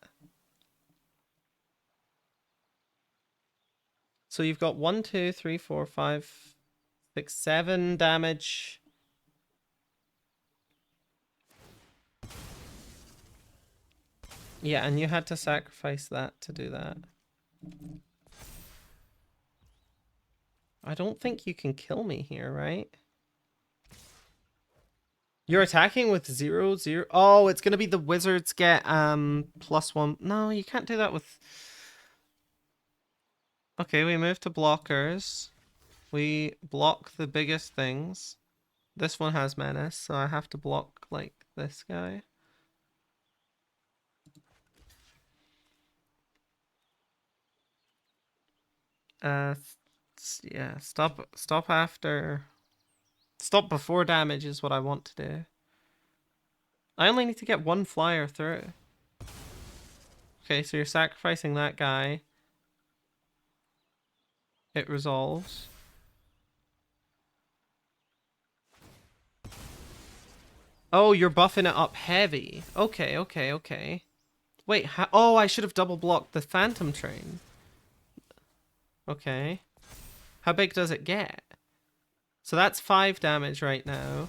So you've got 1, 2, 3, 4, 5, 6, 7 damage. Yeah, and you had to sacrifice that to do that. I don't think you can kill me here, right? You're attacking with 0, 0. Oh, it's gonna be the wizards get +1. No, you can't do that with... Okay, we move to blockers. We block the biggest things. This one has menace, so I have to block, like, this guy. Yeah, stop after... Stop before damage is what I want to do. I only need to get one flyer through. Okay, so you're sacrificing that guy. It resolves. Oh, you're buffing it up heavy. Okay, okay, okay. Wait, oh, I should have double blocked the Phantom Train. Okay. How big does it get? So that's 5 damage right now.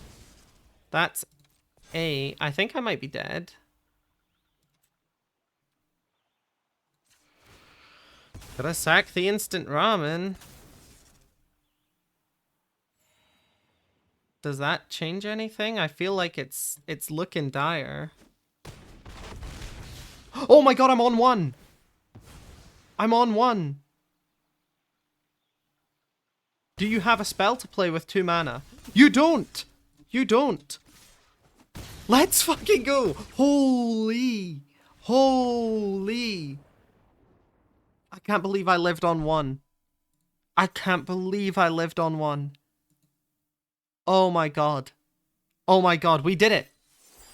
That's 8. I think I might be dead. Gotta sack the instant ramen. Does that change anything? I feel like it's looking dire. Oh my god, I'm on 1! I'm on 1! Do you have a spell to play with 2 mana? You don't! You don't! Let's fucking go! Holy! Holy! I can't believe I lived on 1. I can't believe I lived on 1. Oh my god. Oh my god, we did it!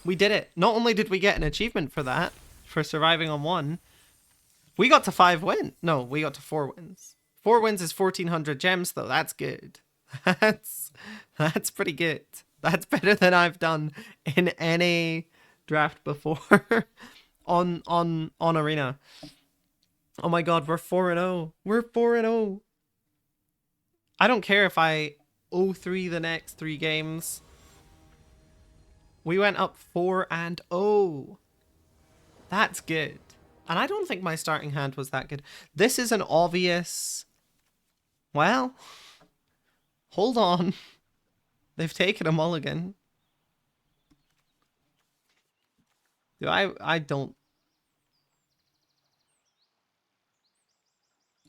We did it! Not only did we get an achievement for that, for surviving on 1, we got to 5 wins. No, we got to 4 wins. 4 wins is 1,400 gems, though. That's good. That's pretty good. That's better than I've done in any draft before on Arena. Oh my god, we're 4-0. We're 4-0. I don't care if I 0-3 the next 3 games. We went up 4-0. That's good. And I don't think my starting hand was that good. This is an obvious... Well, hold on. They've taken a mulligan. I don't...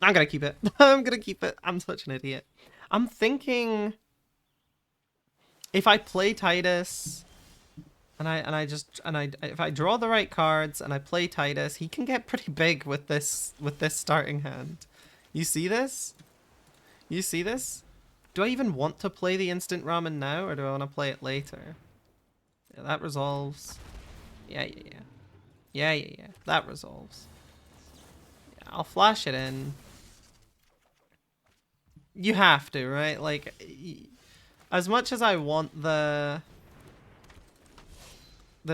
I'm gonna keep it. I'm gonna keep it. I'm such an idiot. I'm thinking... If I play Tidus... if I draw the right cards and I play Tidus, he can get pretty big with this starting hand. You see this? You see this? Do I even want to play the instant ramen now, or do I want to play it later? Yeah, that resolves. Yeah. That resolves. Yeah, I'll flash it in. You have to, right? Like, as much as I want the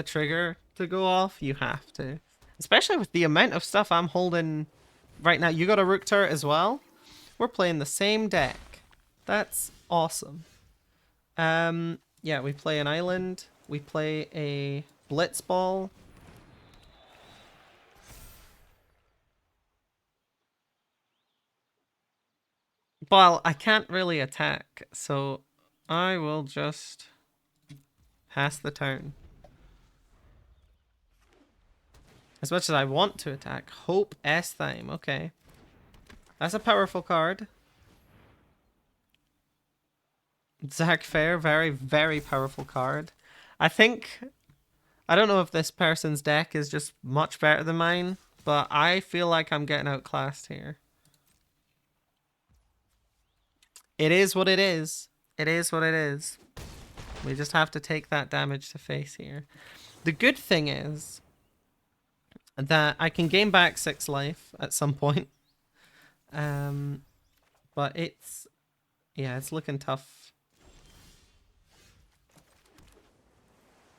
trigger to go off, you have to. Especially with the amount of stuff I'm holding right now. You got a Rook turret as well? We're playing the same deck. That's awesome. Yeah, we play an island. We play a Blitzball. Well, I can't really attack, so I will just pass the turn. As much as I want to attack. Hope Estheim, okay. That's a powerful card. Zac Fair, very, very powerful card. I don't know if this person's deck is just much better than mine, but I feel like I'm getting outclassed here. It is what it is. It is what it is. We just have to take that damage to face here. The good thing is that I can gain back 6 life at some point. But it's looking tough.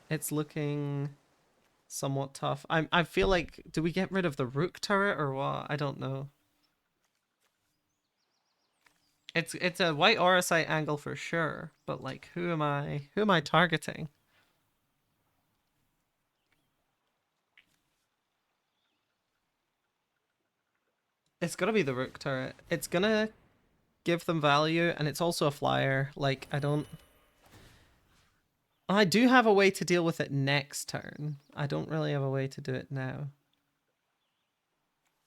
It's looking somewhat tough. I feel like, do we get rid of the Rook turret or what? I don't know. It's a white Auracite angle for sure, but like who am I targeting? It's gonna be the Rook turret. It's gonna give them value, and it's also a flyer. Like, I do have a way to deal with it next turn. I don't really have a way to do it now.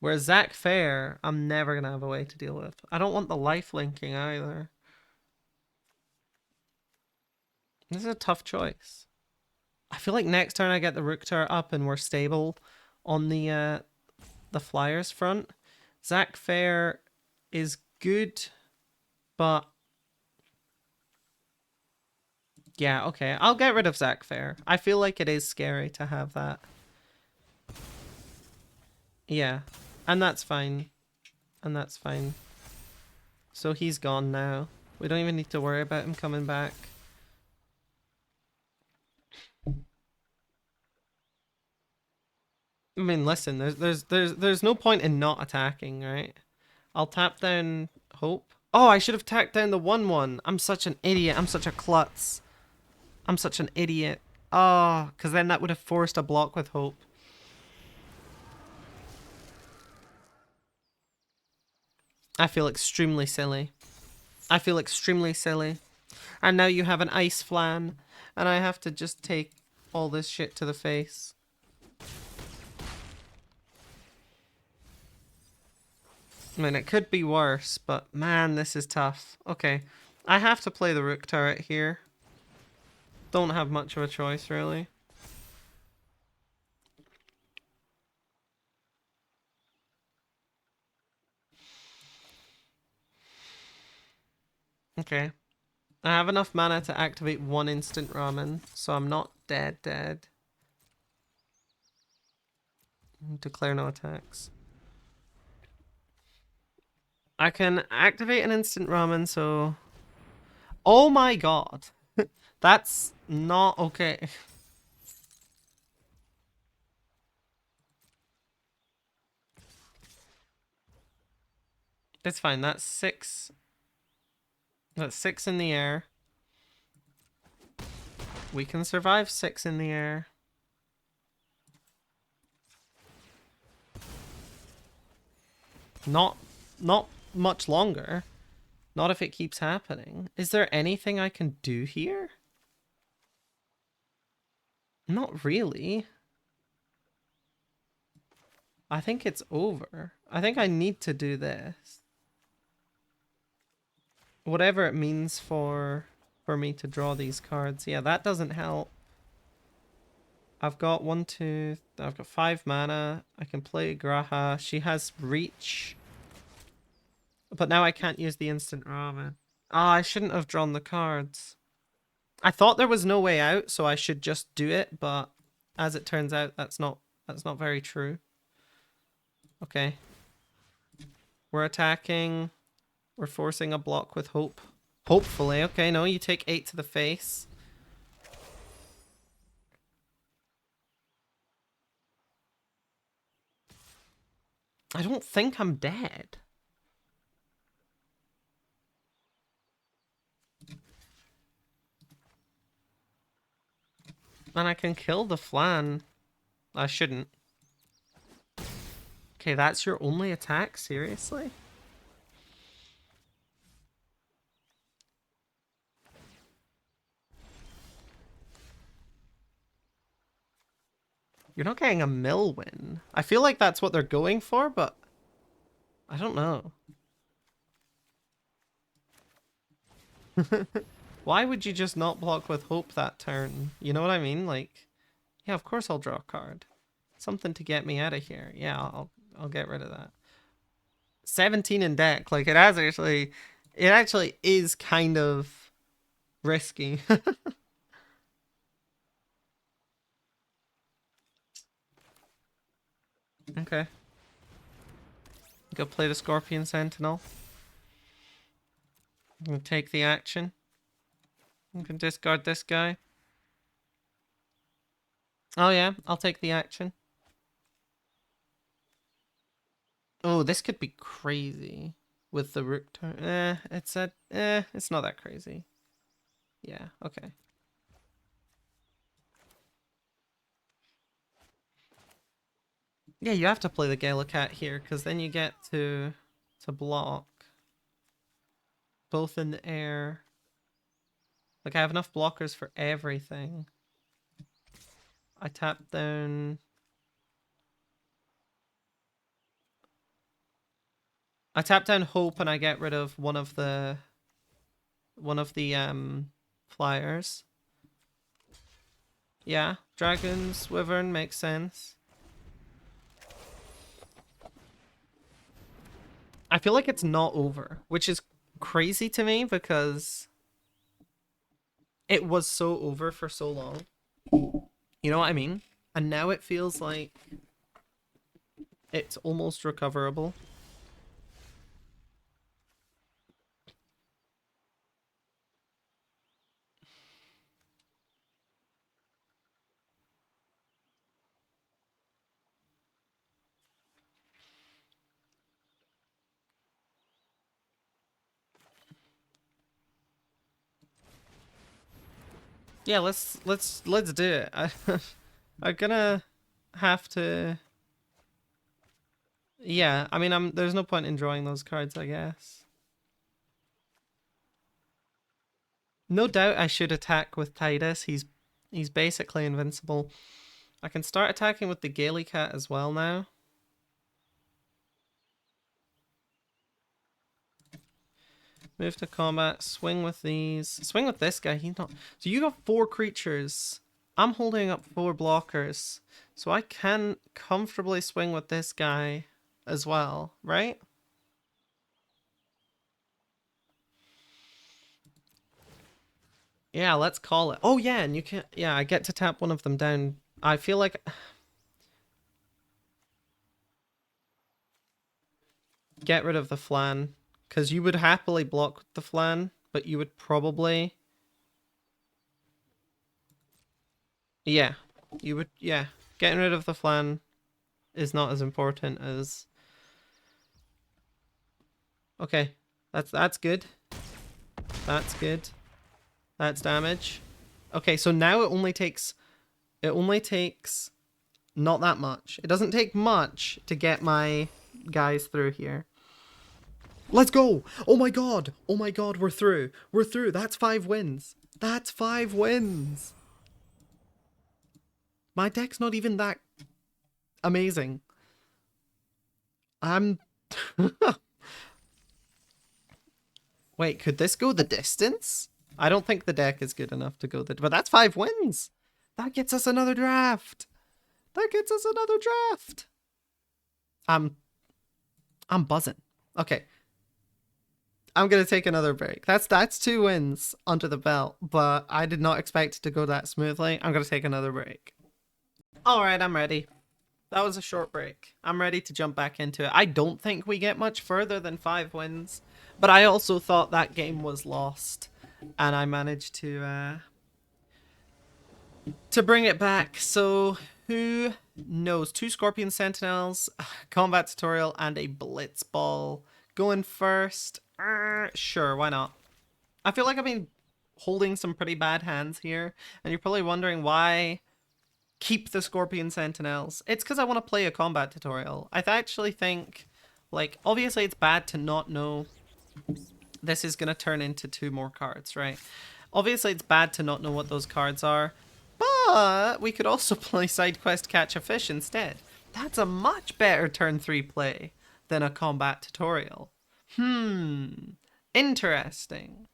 Whereas Zac Fair, I'm never gonna have a way to deal with. I don't want the life linking either. This is a tough choice. I feel like next turn I get the Rook turret up and we're stable on the Flyers front. Zac Fair is good, but yeah, okay. I'll get rid of Zac Fair. I feel like it is scary to have that. Yeah, and that's fine. And that's fine. So he's gone now. We don't even need to worry about him coming back. I mean, listen, there's no point in not attacking, right? I'll tap down Hope. Oh, I should have tapped down the 1/1. I'm such an idiot. I'm such a klutz. I'm such an idiot. Oh, because then that would have forced a block with Hope. I feel extremely silly. I feel extremely silly. And now you have an ice flan, and I have to just take all this shit to the face. I mean, it could be worse, but man, this is tough. Okay, I have to play the Rook turret here. Don't have much of a choice, really. Okay. I have enough mana to activate one instant ramen, so I'm not dead. Declare no attacks. I can activate an instant ramen, so... Oh my god. That's not okay. It's fine. That's 6. That's 6 in the air. We can survive 6 in the air. Not much longer. Not if it keeps happening. Is there anything I can do here? Not really. I think it's over. I think I need to do this. Whatever it means for me to draw these cards. Yeah, that doesn't help. I've got 1, 2... I've got 5 mana. I can play Graha. She has reach. But now I can't use the instant ramen. Ah, I shouldn't have drawn the cards. I thought there was no way out, so I should just do it, but as it turns out, that's not very true. Okay. We're attacking. We're forcing a block with Hope. Hopefully. Okay, no, you take 8 to the face. I don't think I'm dead. And I can kill the flan. I shouldn't. Okay, that's your only attack? Seriously? You're not getting a mill win. I feel like that's what they're going for, but I don't know. Why would you just not block with Hope that turn? You know what I mean? Like, yeah, of course I'll draw a card. Something to get me out of here. Yeah, I'll get rid of that. 17 in deck. Like, it actually is kind of risky. Okay. Go play the Scorpion Sentinel. I'm gonna take the action. You can discard this guy. Oh yeah, I'll take the action. Oh, this could be crazy with the Rook turn. It's not that crazy. Yeah, okay. Yeah, you have to play the Galacat here, because then you get to block. Both in the air. Like, I have enough blockers for everything. I tap down... I tap down Hope and I get rid of one of the flyers. Yeah, Dragon's Wyvern makes sense. I feel like it's not over, which is crazy to me because it was so over for so long. You know what I mean? And now it feels like it's almost recoverable. Yeah, let's do it. I'm gonna have to. Yeah, I mean, there's no point in drawing those cards, I guess. No doubt I should attack with Titus. He's basically invincible. I can start attacking with the Gaily Cat as well now. Move to combat, swing with these. Swing with this guy, he's not... So you got 4 creatures. I'm holding up 4 blockers. So I can comfortably swing with this guy as well, right? Yeah, let's call it. Oh yeah, and you can... Yeah, I get to tap one of them down. I feel like... Get rid of the Flan. Because you would happily block the Flan, but you would probably... Yeah. You would... Yeah. Getting rid of the Flan is not as important as... Okay. That's good. That's good. That's damage. Okay, so now it only takes... It only takes... Not that much. It doesn't take much to get my guys through here. Let's go! Oh my god! Oh my god, we're through. We're through. That's 5 wins. That's 5 wins. My deck's not even that amazing. I'm... Wait, could this go the distance? I don't think the deck is good enough to go the... But that's 5 wins! That gets us another draft! That gets us another draft! I'm buzzing. Okay. I'm gonna take another break. That's 2 wins under the belt, but I did not expect it to go that smoothly. I'm gonna take another break. Alright, I'm ready. That was a short break. I'm ready to jump back into it. I don't think we get much further than 5 wins, but I also thought that game was lost, and I managed to bring it back. So who knows? 2 Scorpion Sentinels, combat tutorial, and a Blitzball. Going first. Sure, why not? I feel like I've been holding some pretty bad hands here, and you're probably wondering why keep the Scorpion Sentinels. It's because I want to play a combat tutorial. I actually think, like, obviously it's bad to not know this is going to turn into 2 more cards, right? Obviously it's bad to not know what those cards are, but we could also play Side Quest Catch a Fish instead. That's a much better turn 3 play than a combat tutorial. Interesting.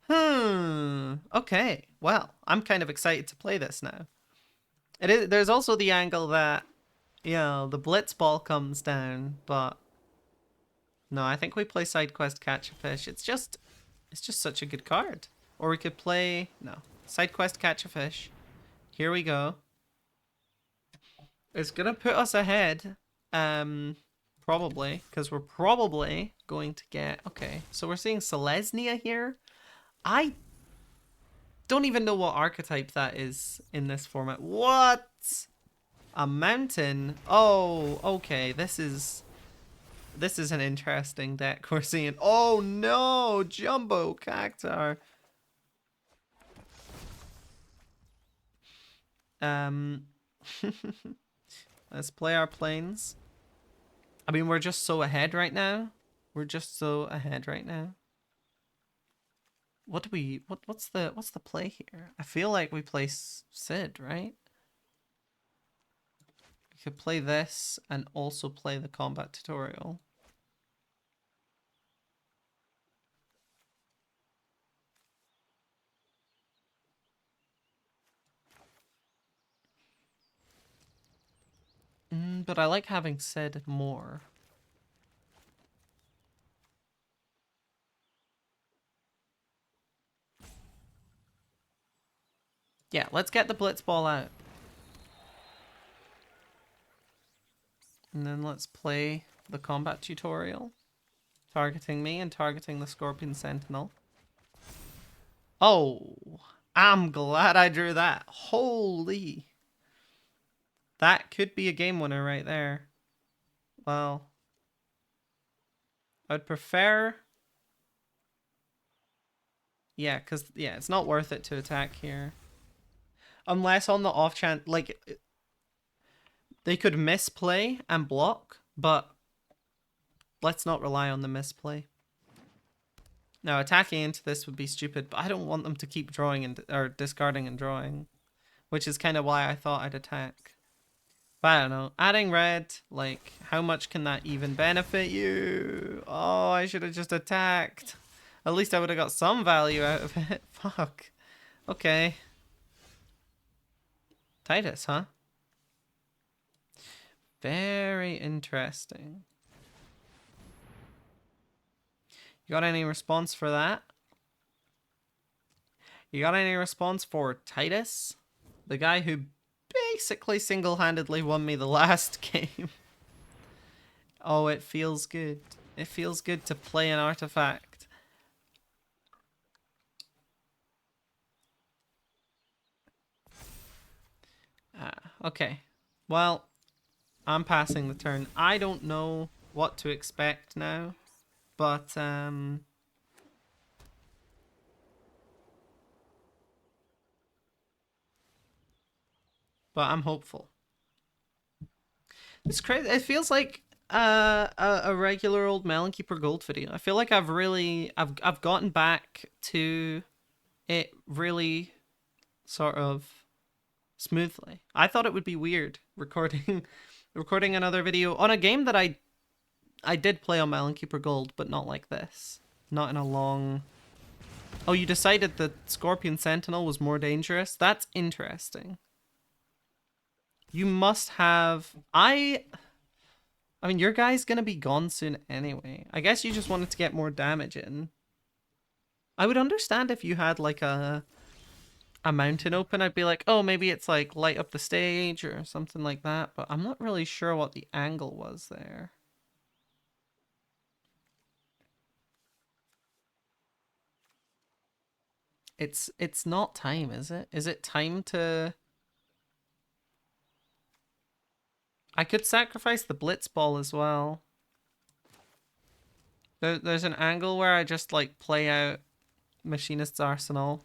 Okay, well, I'm kind of excited to play this now. It is. There's also the angle that, you know, the Blitzball comes down, but no, I think we play Side Quest Catch a Fish. It's just such a good card. Or we could play, no, Side Quest Catch a Fish. Here we go. It's gonna put us ahead, probably, because we're probably going to get, okay, so we're seeing Selesnya here. I don't even know what archetype that is in this format. What? A mountain? Oh, okay. This is an interesting deck we're seeing. Oh no, Jumbo Cactuar. Um, let's play our planes. I mean, we're just so ahead right now. We're just so ahead right now. What do we? What's the play here? I feel like we play Sid, right? We could play this and also play the combat tutorial. But I like having Sid more. Yeah, let's get the Blitzball out. And then let's play the combat tutorial. Targeting me and targeting the Scorpion Sentinel. Oh, I'm glad I drew that. Holy. That could be a game winner right there. Well, I'd prefer... Yeah, because, yeah, it's not worth it to attack here. Unless on the off chance, like, they could misplay and block, but let's not rely on the misplay. Now, attacking into this would be stupid, but I don't want them to keep drawing and or discarding and drawing, which is kind of why I thought I'd attack. But I don't know. Adding red, like, how much can that even benefit you? Oh, I should have just attacked. At least I would have got some value out of it. Fuck. Okay. Titus, huh? Very interesting. You got any response for that? You got any response for Titus? The guy who basically single-handedly won me the last game. Oh, it feels good. It feels good to play an artifact. Okay. Well, I'm passing the turn. I don't know what to expect now, but I'm hopeful. It's crazy. It feels like a regular old Melonkeeper Gold video. I feel like I've gotten back to it really sort of smoothly. I thought it would be weird recording another video on a game that I did play on Melonkeeper Gold, but not like this. Not in a long... Oh, you decided that Scorpion Sentinel was more dangerous? That's interesting. You must have... I mean, your guy's gonna be gone soon anyway. I guess you just wanted to get more damage in. I would understand if you had like a mountain open. I'd be like, oh, maybe it's like light up the stage or something like that. But I'm not really sure what the angle was there. It's not time, is it? Is it time to... I could sacrifice the Blitzball as well. There's an angle where I just like play out Machinist's Arsenal.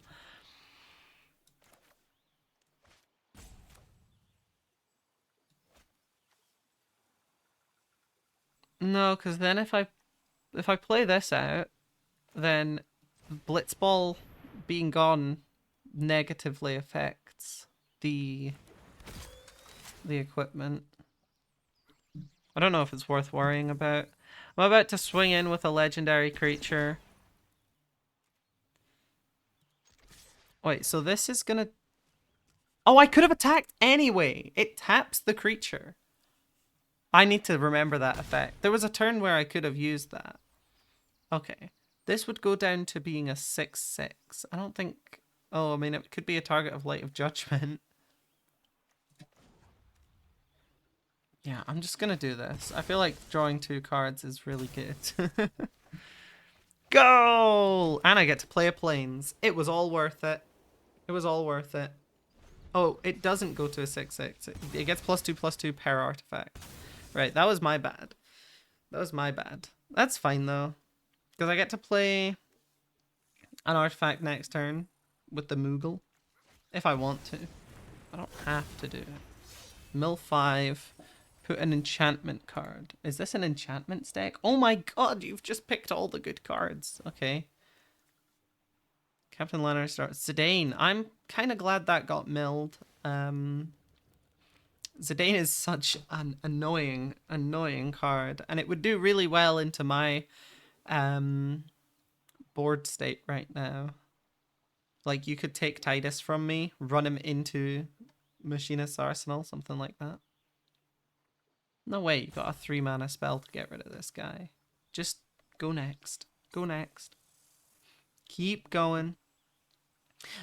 No, because then if I play this out, then Blitzball being gone negatively affects the equipment. I don't know if it's worth worrying about. I'm about to swing in with a legendary creature. Wait, so this is gonna... Oh, I could have attacked anyway! It taps the creature. I need to remember that effect. There was a turn where I could have used that. Okay. This would go down to being a 6/6. I don't think... Oh, I mean, it could be a target of Light of Judgment. Yeah, I'm just gonna do this. I feel like drawing 2 cards is really good. Goal! And I get to play a Plains. It was all worth it. It was all worth it. Oh, it doesn't go to a 6/6. It gets +2/+2 per artifact. Right, that was my bad. That was my bad. That's fine, though. Because I get to play an artifact next turn with the Moogle. If I want to. I don't have to do it. Mill 5. Put an enchantment card. Is this an enchantment deck? Oh my god, you've just picked all the good cards. Okay. Captain Leonard starts. Zidane. I'm kind of glad that got milled. Zidane is such an annoying card. And it would do really well into my board state right now. Like, you could take Titus from me, run him into Machinist's Arsenal, something like that. No way, you got a 3 mana spell to get rid of this guy. Just go next. Go next. Keep going.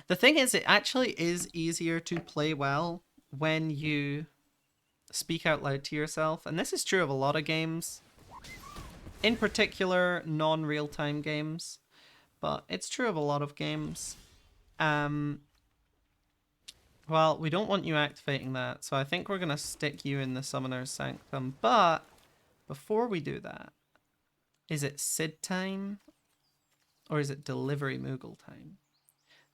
The thing is, it actually is easier to play well when you speak out loud to yourself. And this is true of a lot of games. In particular, non-real-time games. But it's true of a lot of games. Well, we don't want you activating that, so I think we're going to stick you in the Summoner's Sanctum. But before we do that, is it Sid time? Or is it Delivery Moogle time?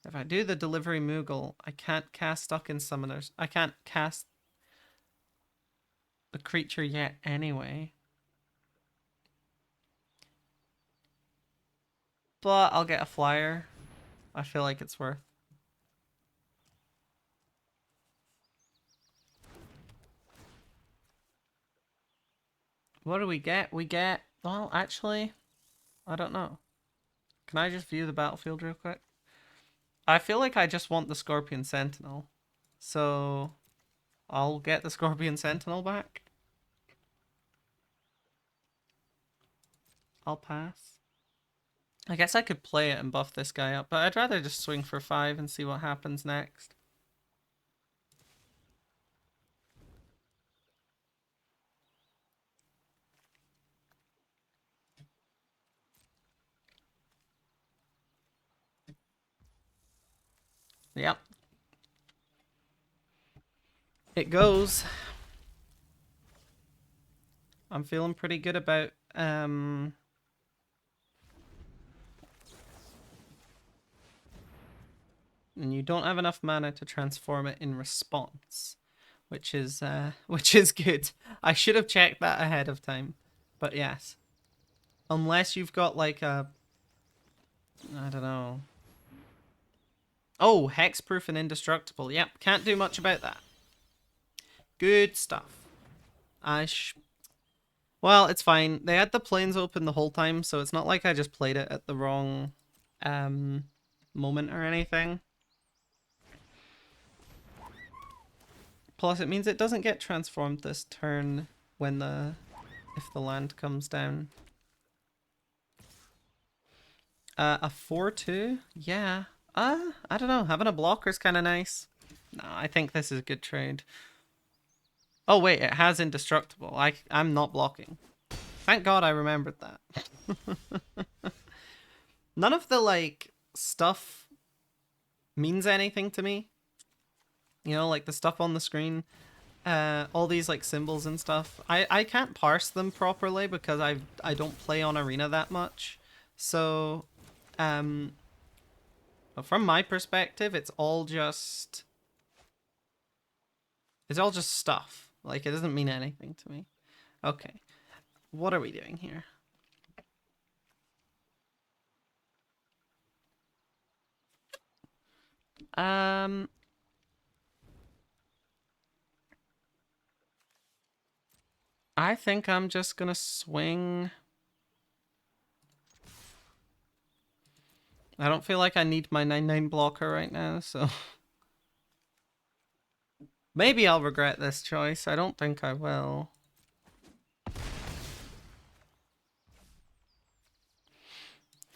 If I do the Delivery Moogle, I can't cast Stuck in Summoners. I can't cast the creature yet anyway. But I'll get a flyer. I feel like it's worth. What do we get? We get... Well, actually, I don't know. Can I just view the battlefield real quick? I feel like I just want the Scorpion Sentinel. So I'll get the Scorpion Sentinel back. I'll pass. I guess I could play it and buff this guy up, but I'd rather just swing for 5 and see what happens next. Yep. It goes. I'm feeling pretty good about and you don't have enough mana to transform it in response, which is good. I should have checked that ahead of time. But yes. Unless you've got like a I don't know. Oh, hexproof and indestructible. Yep, can't do much about that. Good stuff. Well, it's fine. They had the planes open the whole time, so it's not like I just played it at the wrong moment or anything. Plus, it means it doesn't get transformed this turn when if the land comes down. A 4/2? Yeah. I don't know. Having a blocker's kind of nice. No, I think this is a good trade. Oh wait, it has indestructible. I'm not blocking. Thank God I remembered that. None of the like stuff means anything to me. You know, like the stuff on the screen, all these like symbols and stuff. I can't parse them properly because I don't play on Arena that much. So, but from my perspective, it's all just stuff. Like, it doesn't mean anything to me. Okay. What are we doing here? I think I'm just gonna swing. I don't feel like I need my 9/9 blocker right now, so maybe I'll regret this choice. I don't think I will.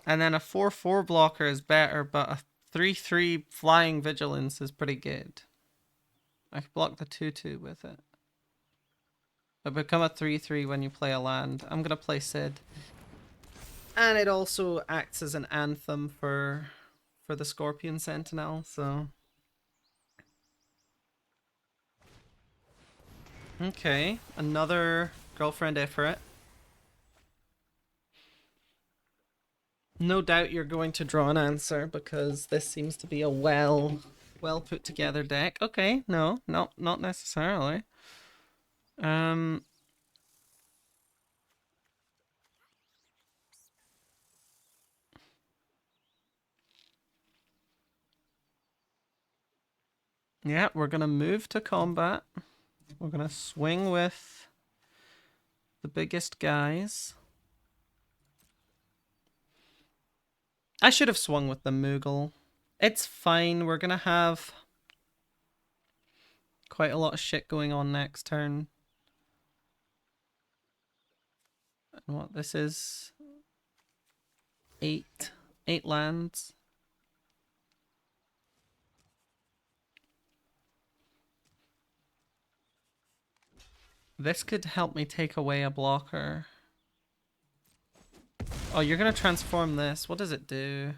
And then a 4/4 blocker is better, but a 3/3 flying vigilance is pretty good. I can block the 2/2 with it. But become a 3/3 when you play a land. I'm gonna play Sid. And it also acts as an anthem for the Scorpion Sentinel, so... Okay, another Girlfriend Ifrit. No doubt you're going to draw an answer because this seems to be a well put together deck. Okay, no, not necessarily. Yeah, we're gonna move to combat. We're gonna swing with the biggest guys. I should have swung with the Moogle. It's fine. We're gonna have quite a lot of shit going on next turn. What this is? 8 lands. This could help me take away a blocker. Oh, you're gonna transform this. What does it do?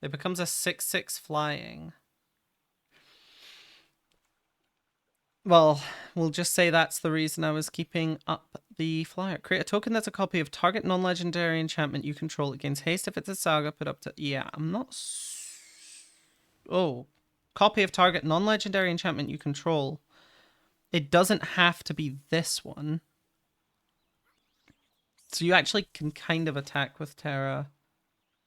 It becomes a 6/6 flying. Well, we'll just say that's the reason I was keeping up the flyer. Create a token that's a copy of target non-legendary enchantment you control. It gains haste if it's a saga. Put up to... Yeah, I'm not... Oh. Copy of target non-legendary enchantment you control. It doesn't have to be this one. So you actually can kind of attack with Terra.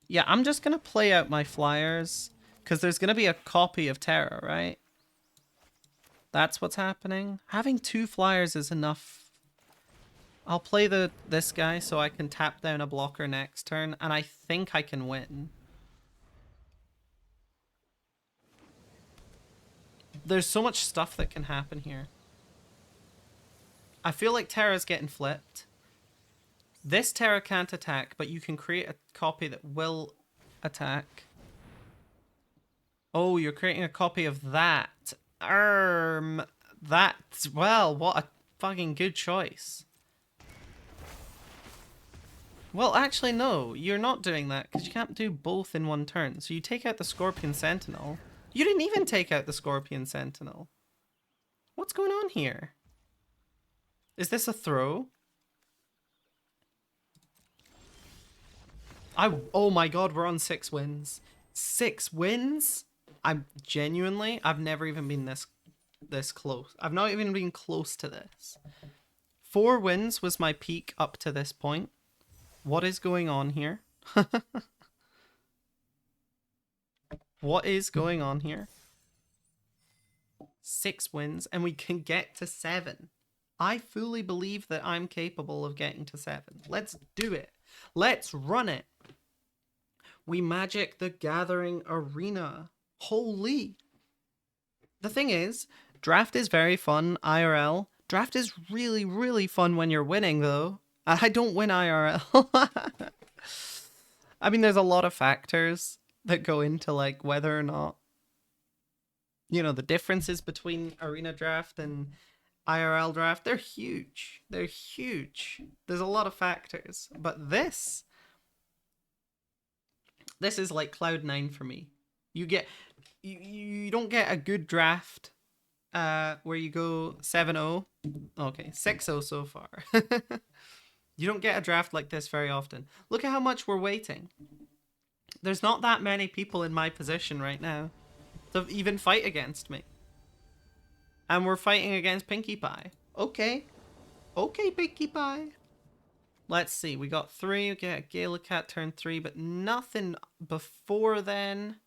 Yeah, I'm just going to play out my flyers. Because there's going to be a copy of Terra, right? That's what's happening. Having 2 flyers is enough. I'll play this guy so I can tap down a blocker next turn. And I think I can win. There's so much stuff that can happen here. I feel like Terra's getting flipped. This Terra can't attack, but you can create a copy that will attack. Oh, you're creating a copy of that. That's... Well, what a fucking good choice. Well, actually, no. You're not doing that, because you can't do both in one turn. So you take out the Scorpion Sentinel. You didn't even take out the Scorpion Sentinel. What's going on here? Is this a throw? Oh my god, we're on 6 wins. 6 wins? I've never even been this close. I've not even been close to this. 4 wins was my peak up to this point. What is going on here? What is going on here? 6 wins and we can get to 7. I fully believe that I'm capable of getting to 7. Let's do it. Let's run it. We Magic the Gathering Arena. Holy. The thing is, draft is very fun, IRL. Draft is really, really fun when you're winning, though. I don't win IRL. I mean, there's a lot of factors that go into, like, whether or not, you know, the differences between arena draft and IRL draft. They're huge. They're huge. There's a lot of factors. But this is like Cloud9 for me. You don't get a good draft where you go 7-0. Okay, 6-0 so far. You don't get a draft like this very often. Look at how much we're waiting. There's not that many people in my position right now to even fight against me. And we're fighting against Pinkie Pie. Okay. Okay, Pinkie Pie. Let's see. We got 3. We get Galacat turn 3, but nothing before then.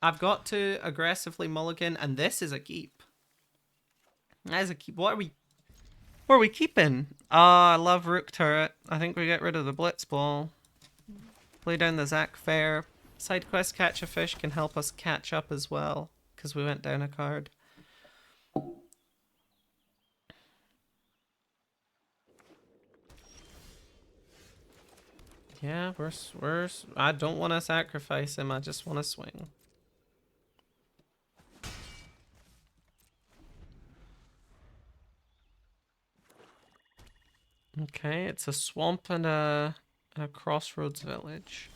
I've got to aggressively mulligan, and this is a keep. That is a keep. What are we keeping? I love Rook Turret. I think we get rid of the Blitzball. Play down the Zac Fair. Side quest Catch a Fish can help us catch up as well, because we went down a card. Yeah, we're I don't want to sacrifice him. I just want to swing. Okay, it's a swamp and a crossroads village.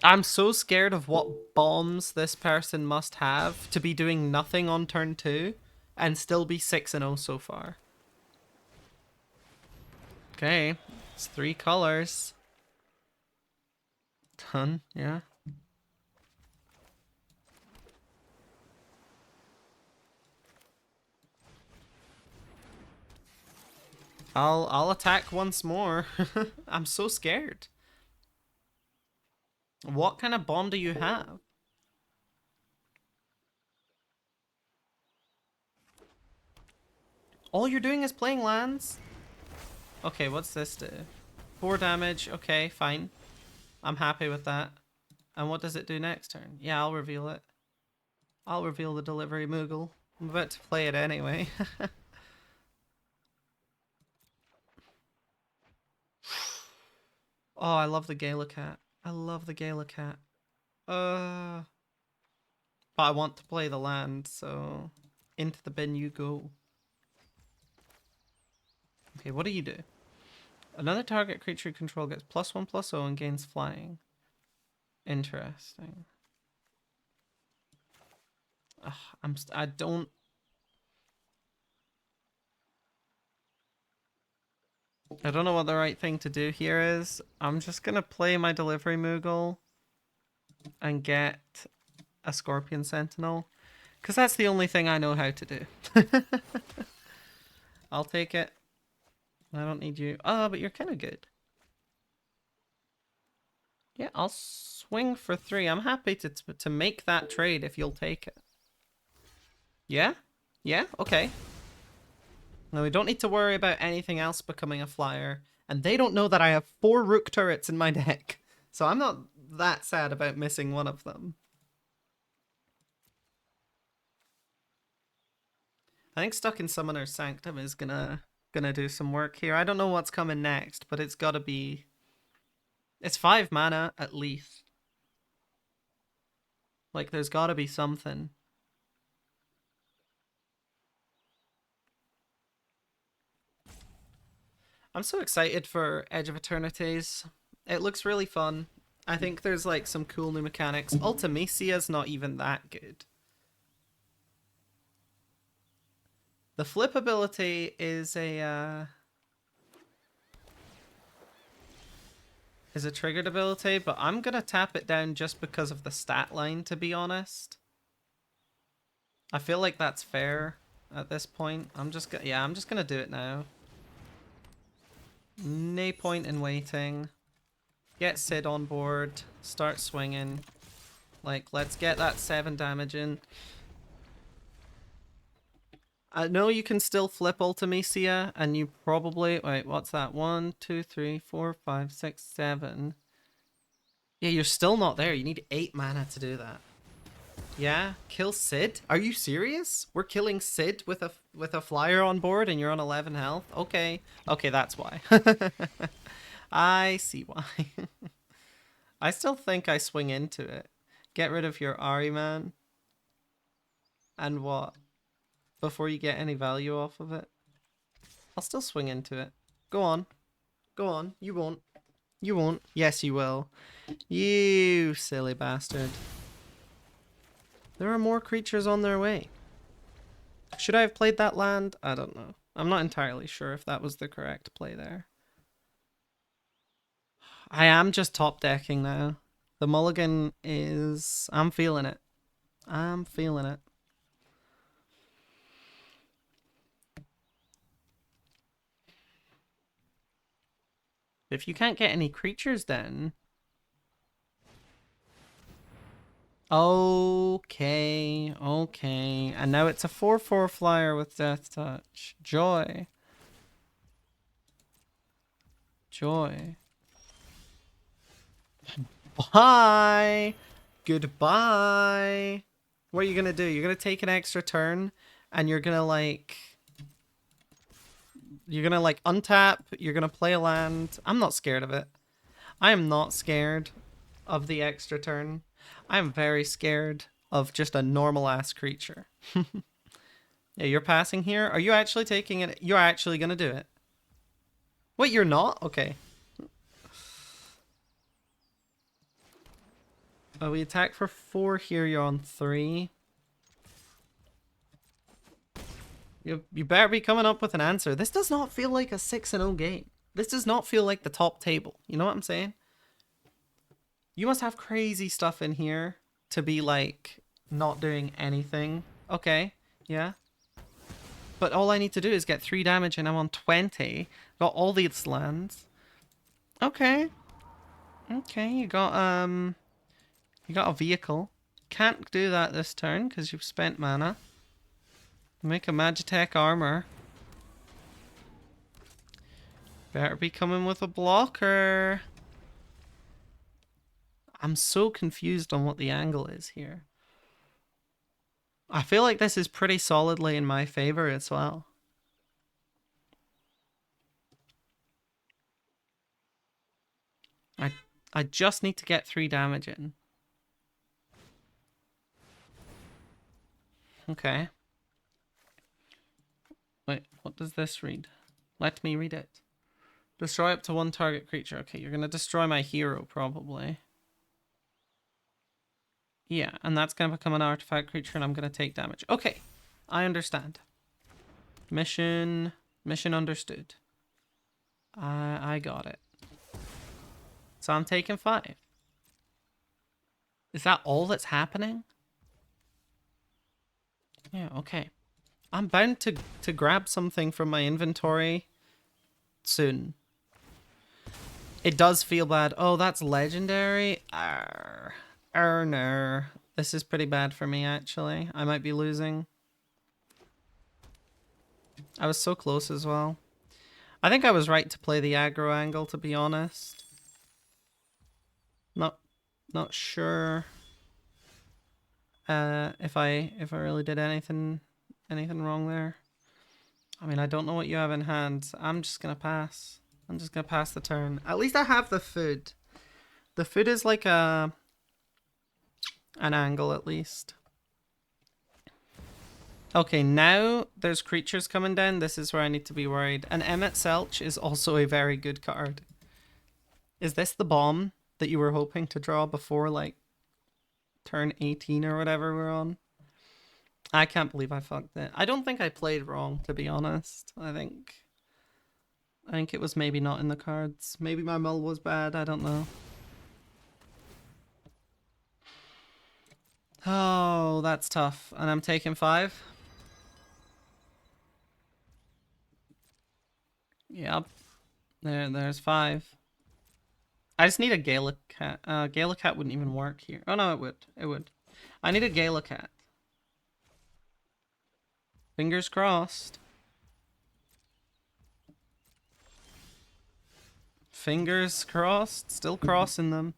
I'm so scared of what bombs this person must have to be doing nothing on turn 2 and still be 6-0 so far. Okay, it's 3 colors. Done, yeah. I'll attack once more. I'm so scared. What kind of bomb do you have? All you're doing is playing lands? Okay, what's this do? 4 damage. Okay, fine. I'm happy with that. And what does it do next turn? Yeah, I'll reveal it. I'll reveal the delivery Moogle. I'm about to play it anyway. Oh, I love the Gala Cat. I love the Gala Cat. But I want to play the land, so into the bin you go. Okay, what do you do? Another target creature you control gets +1/+0 and gains flying. Interesting. Ugh, I don't. I don't know what the right thing to do here is. I'm just gonna play my delivery Moogle and get a Scorpion Sentinel, because that's the only thing I know how to do. I'll take it. I don't need you. Oh, but you're kind of good. Yeah, I'll swing for 3. I'm happy to make that trade if you'll take it. Yeah? Yeah? Okay. No, we don't need to worry about anything else becoming a flyer. And they don't know that I have 4 Rook turrets in my deck. So I'm not that sad about missing one of them. I think Stuck in Summoner's Sanctum is gonna do some work here. I don't know what's coming next, but it's gotta be... It's 5 mana, at least. Like, there's gotta be something. I'm so excited for Edge of Eternities. It looks really fun. I think there's like some cool new mechanics. Ultimisia's not even that good. The flip ability is a triggered ability, but I'm gonna tap it down just because of the stat line, to be honest. I feel like that's fair at this point. I'm just gonna do it now. No point in waiting. Get Sid on board. Start swinging. Like, let's get that 7 damage in. I know you can still flip Ultimisia, and you probably... Wait, what's that? 1, 2, 3, 4, 5, 6, 7. Yeah, you're still not there. You need 8 mana to do that. Yeah? Kill Sid? Are you serious? We're killing Sid with a flyer on board and you're on 11 health? Okay. Okay, that's why. I see why. I still think I swing into it. Get rid of your Ahriman. And what? Before you get any value off of it? I'll still swing into it. Go on. Go on. You won't. You won't. Yes, you will. You silly bastard. There are more creatures on their way. Should I have played that land? I don't know. I'm not entirely sure if that was the correct play there. I am just top decking now. The mulligan is... I'm feeling it. I'm feeling it. If you can't get any creatures then... Okay, okay. And now it's a 4/4 flyer with Death Touch. Joy. Joy. Bye! Goodbye! What are you gonna do? You're gonna take an extra turn and you're gonna like... You're gonna like untap, you're gonna play a land. I'm not scared of it. I am not scared of the extra turn. I'm very scared of just a normal ass creature. Yeah, you're passing here. Are you actually taking it? You're actually gonna do it. Wait, you're not? Okay. We attack for 4 here. You're on 3. You better be coming up with an answer. This does not feel like a 6-0 game. This does not feel like the top table. You know what I'm saying? You must have crazy stuff in here to be like not doing anything. Okay, yeah. But all I need to do is get 3 damage and I'm on 20. Got all these lands. Okay. Okay, you got a vehicle. Can't do that this turn because you've spent mana. Make a Magitech armor. Better be coming with a blocker. I'm so confused on what the angle is here. I feel like this is pretty solidly in my favor as well. I just need to get 3 damage in. Okay. Wait, what does this read? Let me read it. Destroy up to 1 target creature. Okay, you're gonna destroy my hero, probably. Yeah, and that's gonna become an artifact creature and I'm gonna take damage. Okay, I understand. Mission understood. I got it. So I'm taking 5. Is that all that's happening? Yeah, okay. I'm bound to grab something from my inventory soon. It does feel bad. Oh, that's legendary? No. This is pretty bad for me, actually. I might be losing. I was so close as well. I think I was right to play the aggro angle, to be honest. Not sure if I really did anything wrong there. I mean, I don't know what you have in hand. I'm just gonna pass. I'm just gonna pass the turn. At least I have the food. The food is like an angle at least. Okay, now there's creatures coming down. This is where I need to be worried. And Emmet Selch is also a very good card. Is this the bomb that you were hoping to draw before, like, turn 18 or whatever we're on? I can't believe I fucked it. I don't think I played wrong, to be honest. I think it was maybe not in the cards. Maybe my mull was bad, I don't know. Oh, that's tough. And I'm taking 5. Yep. There's 5. I just need a Gallicat. Gallicat wouldn't even work here. Oh no, it would. It would. I need a Gallicat. Fingers crossed. Fingers crossed. Still crossing them.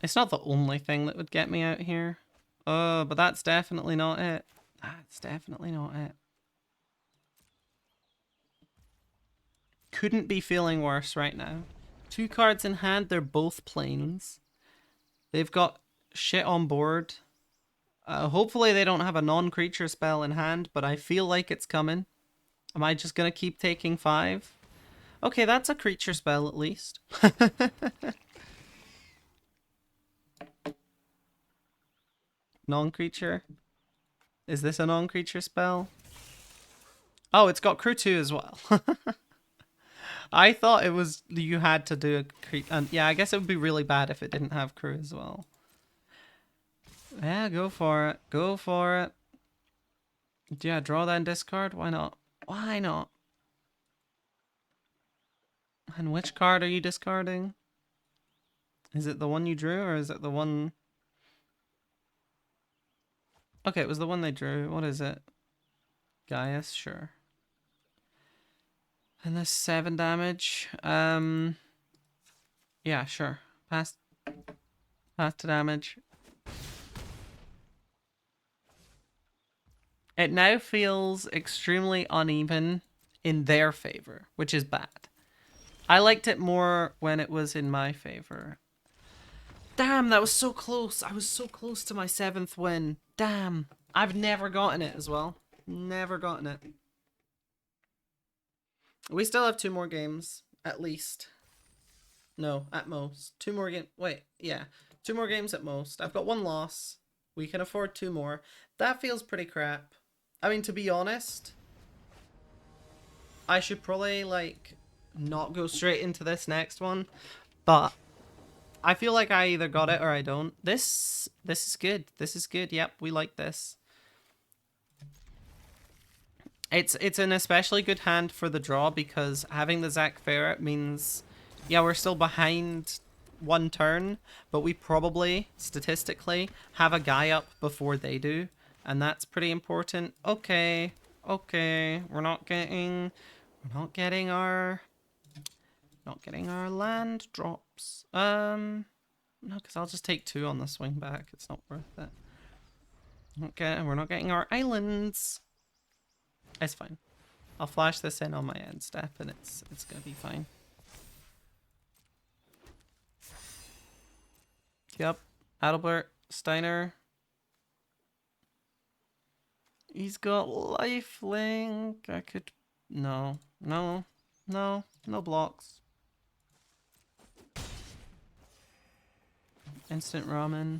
It's not the only thing that would get me out here. Oh, but that's definitely not it. That's definitely not it. Couldn't be feeling worse right now. 2 cards in hand. They're both planes. They've got shit on board. Hopefully they don't have a non-creature spell in hand, but I feel like it's coming. Am I just gonna keep taking 5? Okay, that's a creature spell at least. Non-creature? Is this a non-creature spell? Oh, it's got crew 2 as well. I thought it was you had to do a creep, and yeah, I guess it would be really bad if it didn't have crew as well. Yeah, go for it. Go for it. Yeah, draw that and discard. Why not? Why not? And which card are you discarding? Is it the one you drew, or is it the one... Okay, it was the one they drew. What is it? Gaius? Sure. And this 7 damage. Yeah, sure. Pass to damage. It now feels extremely uneven in their favor, which is bad. I liked it more when it was in my favor. Damn, that was so close. I was so close to my 7th win. Damn. I've never gotten it as well. Never gotten it. We still have 2 more games, at least. No, at most. 2 more games. Wait, yeah. 2 more games at most. I've got 1 loss. We can afford 2 more. That feels pretty crap. I mean, to be honest, I should probably, like, not go straight into this next one. But I feel like I either got it or I don't. This is good. This is good. Yep, we like this. It's an especially good hand for the draw because having the Zac Ferret means, yeah, we're still behind 1 turn, but we probably, statistically, have a guy up before they do, and that's pretty important. Okay, we're not getting our land drops. No, because I'll just take 2 on the swing back. It's not worth it. Okay, we're not getting our islands. It's fine. I'll flash this in on my end step and it's gonna be fine. Yep. Adalbert Steiner. He's got lifelink. I could... No. No. No. No blocks. Instant ramen.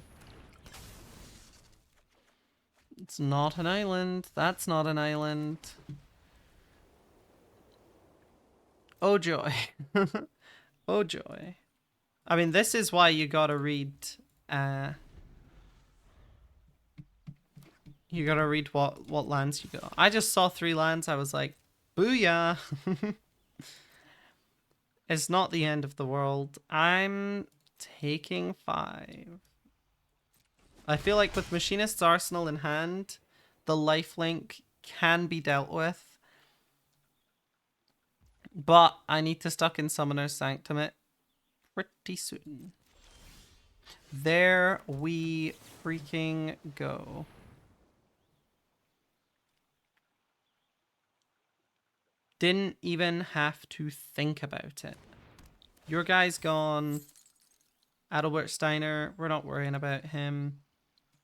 It's not an island. That's not an island. Oh joy. Oh joy. I mean, this is why you gotta read... you gotta read what lands you got. I just saw 3 lands. I was like, booyah. It's not the end of the world. I'm taking 5. I feel like with Machinist's Arsenal in hand, the lifelink can be dealt with. But I need to stuck in Summoner's Sanctum it pretty soon. There we freaking go. Didn't even have to think about it. Your guy's gone. Adalbert Steiner, we're not worrying about him.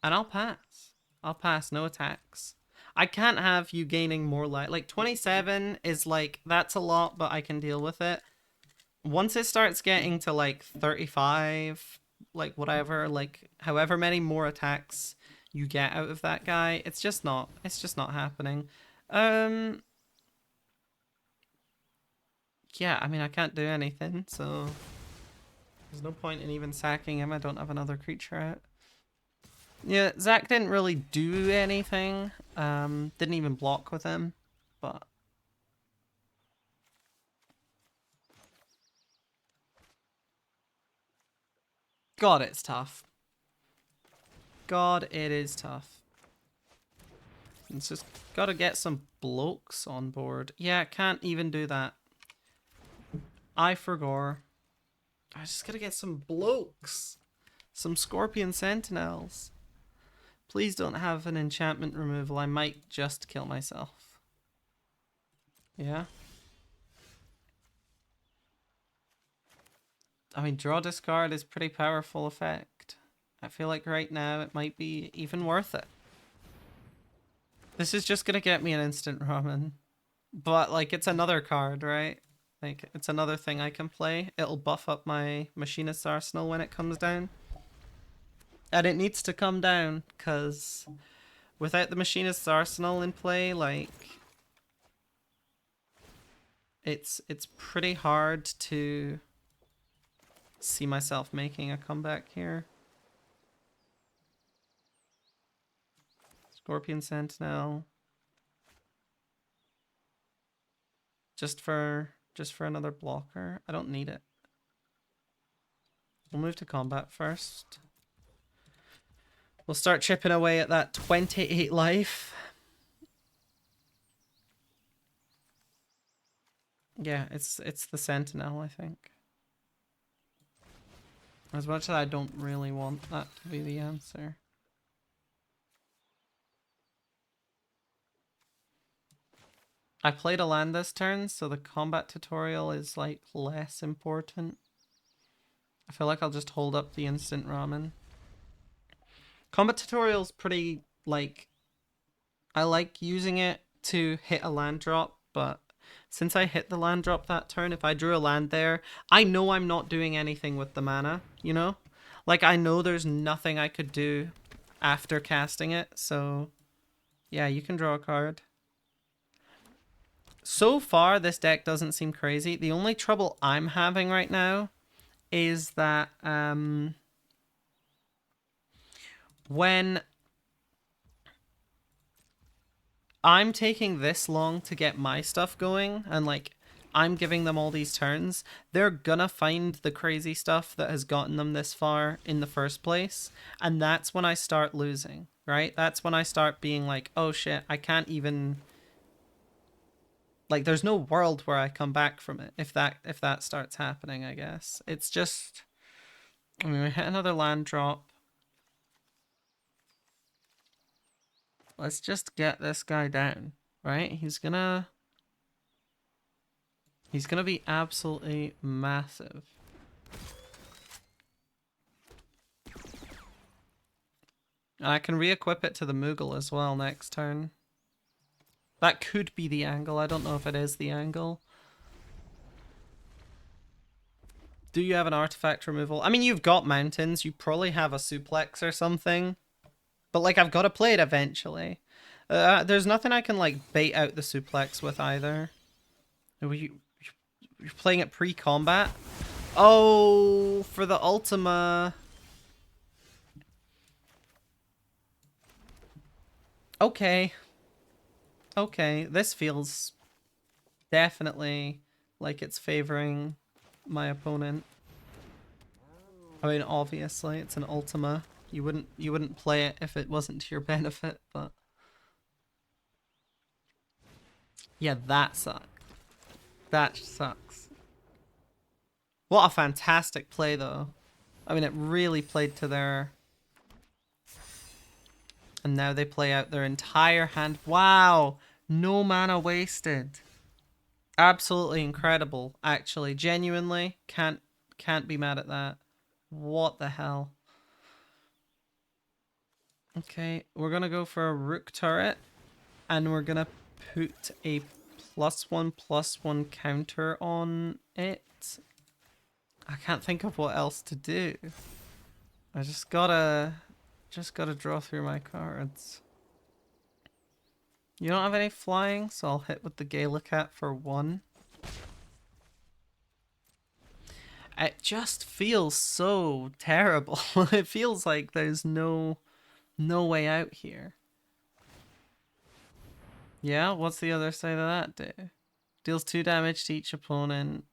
And I'll pass. I'll pass, no attacks. I can't have you gaining more life. Like, 27 is like, that's a lot, but I can deal with it. Once it starts getting to like 35, like whatever, like however many more attacks you get out of that guy, it's just not happening. Yeah, I mean, I can't do anything, so there's no point in even sacking him. I don't have another creature out. Yeah, Zach didn't really do anything. Didn't even block with him, but... God, it's tough. God, it is tough. It's just gotta get some blokes on board. Yeah, can't even do that. I forgot. I just gotta get some blokes. Some Scorpion Sentinels. Please don't have an enchantment removal. I might just kill myself. Yeah. I mean, draw discard is pretty powerful effect. I feel like right now it might be even worth it. This is just gonna get me an instant ramen. But, like, it's another card, right? Like, it's another thing I can play. It'll buff up my Machinist's Arsenal when it comes down. And it needs to come down, because without the Machinist's Arsenal in play, like... It's pretty hard to see myself making a comeback here. Scorpion Sentinel. Just for another blocker. I don't need it. We'll move to combat first. We'll start chipping away at that 28 life. Yeah, it's the Sentinel, I think. As much as I don't really want that to be the answer. I played a land this turn, so the combat tutorial is like less important. I feel like I'll just hold up the instant ramen. Combat tutorial's pretty, like... I like using it to hit a land drop, but since I hit the land drop that turn, if I drew a land there, I know I'm not doing anything with the mana, you know? Like, I know there's nothing I could do after casting it, so... Yeah, you can draw a card. So far, this deck doesn't seem crazy. The only trouble I'm having right now is that, when I'm taking this long to get my stuff going, and like I'm giving them all these turns, they're gonna find the crazy stuff that has gotten them this far in the first place, and that's when I start losing, right? That's when I start being like, oh shit, I can't even... Like, there's no world where I come back from it if that starts happening, I guess. It's just... I mean, we hit another land drop. Let's just get this guy down, right? He's gonna be absolutely massive. And I can re-equip it to the Moogle as well next turn. That could be the angle. I don't know if it is the angle. Do you have an artifact removal? I mean, you've got mountains. You probably have a suplex or something. But, like, I've got to play it eventually. There's nothing I can, like, bait out the suplex with either. You're playing it pre-combat? Oh, for the Ultima. Okay. Okay, this feels definitely like it's favoring my opponent. I mean, obviously, it's an Ultima. You wouldn't play it if it wasn't to your benefit, but yeah, that sucks. That sucks. What a fantastic play, though. I mean, it really played to their... And now they play out their entire hand. Wow! No mana wasted. Absolutely incredible, actually. Genuinely, can't be mad at that. What the hell? Okay, we're gonna go for a Rook turret, and we're gonna put a +1/+1 counter on it. I can't think of what else to do. I just gotta draw through my cards. You don't have any flying, so I'll hit with the Gallicat for 1. It just feels so terrible. It feels like there's no way out here. Yeah, what's the other side of that do? Deals 2 damage to each opponent.